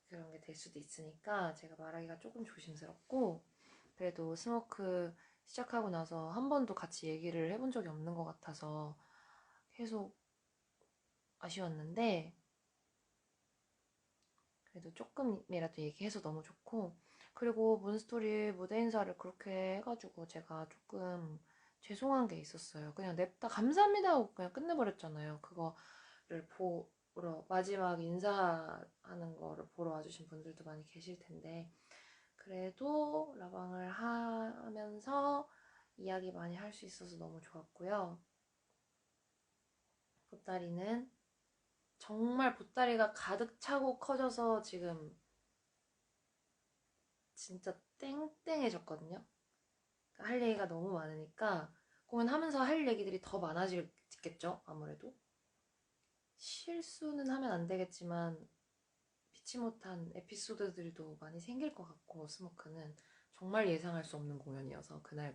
그런 게 될 수도 있으니까 제가 말하기가 조금 조심스럽고, 그래도 스모크 시작하고 나서 한 번도 같이 얘기를 해본 적이 없는 것 같아서 계속 아쉬웠는데, 그래도 조금이라도 얘기해서 너무 좋고, 그리고 문스토리 무대 인사를 그렇게 해가지고 제가 조금 죄송한 게 있었어요. 그냥 냅다 감사합니다 하고 그냥 끝내버렸잖아요. 그거를 보러, 마지막 인사하는 거를 보러 와주신 분들도 많이 계실 텐데, 그래도 라방을 하면서 이야기 많이 할 수 있어서 너무 좋았고요. 보따리는 정말 보따리가 가득 차고 커져서 지금 진짜 땡땡해졌거든요. 그러니까 할 얘기가 너무 많으니까 공연하면서 할 얘기들이 더 많아지겠죠, 아무래도. 실수는 하면 안 되겠지만 피치 못한 에피소드들도 많이 생길 것 같고, 스모크는 정말 예상할 수 없는 공연이어서 그날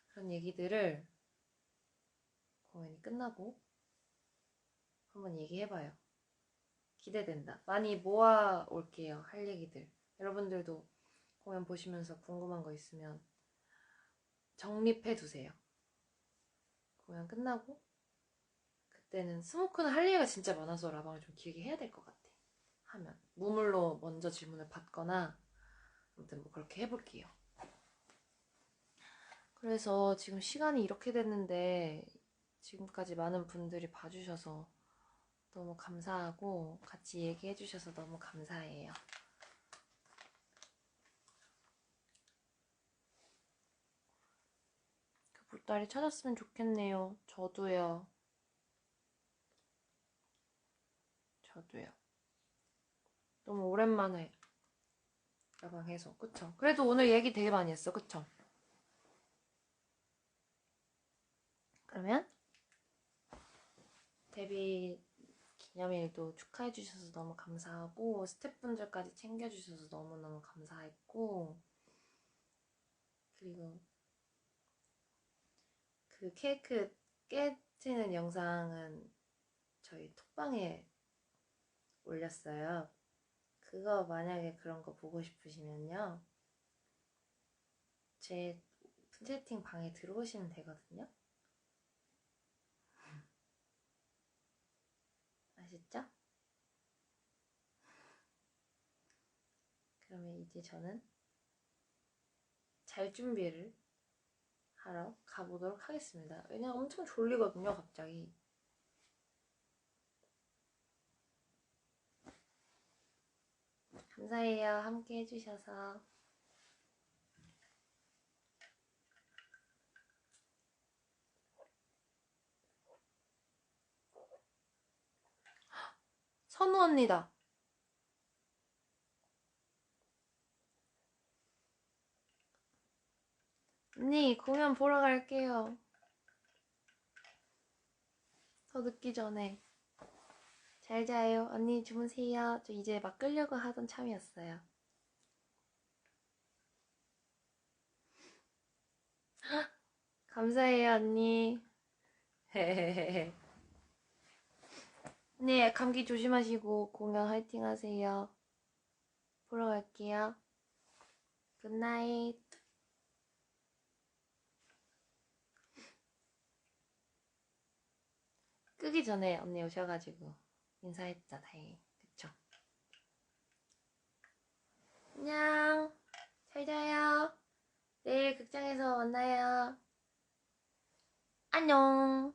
그런 얘기들을 공연이 끝나고 한번 얘기해봐요. 기대된다. 많이 모아 올게요, 할 얘기들. 여러분들도 공연 보시면서 궁금한 거 있으면 정립해 두세요. 공연 끝나고 그때는 스모크는 할 얘기가 진짜 많아서 라방을 좀 길게 해야 될 것 같아. 하면 무물로 먼저 질문을 받거나 아무튼 뭐 그렇게 해볼게요. 그래서 지금 시간이 이렇게 됐는데 지금까지 많은 분들이 봐주셔서 너무 감사하고 같이 얘기해 주셔서 너무 감사해요. 그 보따리 찾았으면 좋겠네요. 저도요. 너무 오랜만에 라방해서 그쵸? 그래도 오늘 얘기 되게 많이 했어, 그쵸? 그러면 데뷔 기념일도 축하해 주셔서 너무 감사하고, 스태프분들까지 챙겨주셔서 너무너무 감사했고, 그리고 그 케이크 깨지는 영상은 저희 톡방에 올렸어요. 그거 만약에 그런 거 보고 싶으시면요, 제 채팅 방에 들어오시면 되거든요. 아시죠? 그러면 이제 저는 잘 준비를 하러 가보도록 하겠습니다. 왜냐면 엄청 졸리거든요, 갑자기. 감사해요, 함께 해주셔서. 선우 언니다. 언니, 공연 보러 갈게요. 더 늦기 전에. 잘 자요. 언니 주무세요. 저 이제 막 끌려고 하던 참이었어요. 감사해요, 언니. 언니, 감기 조심하시고 공연 화이팅 하세요. 보러 갈게요. 굿나잇. 끄기 전에 언니 오셔가지고 인사했자, 다행히. 그쵸? 안녕. 잘 자요. 내일 극장에서 만나요. 안녕.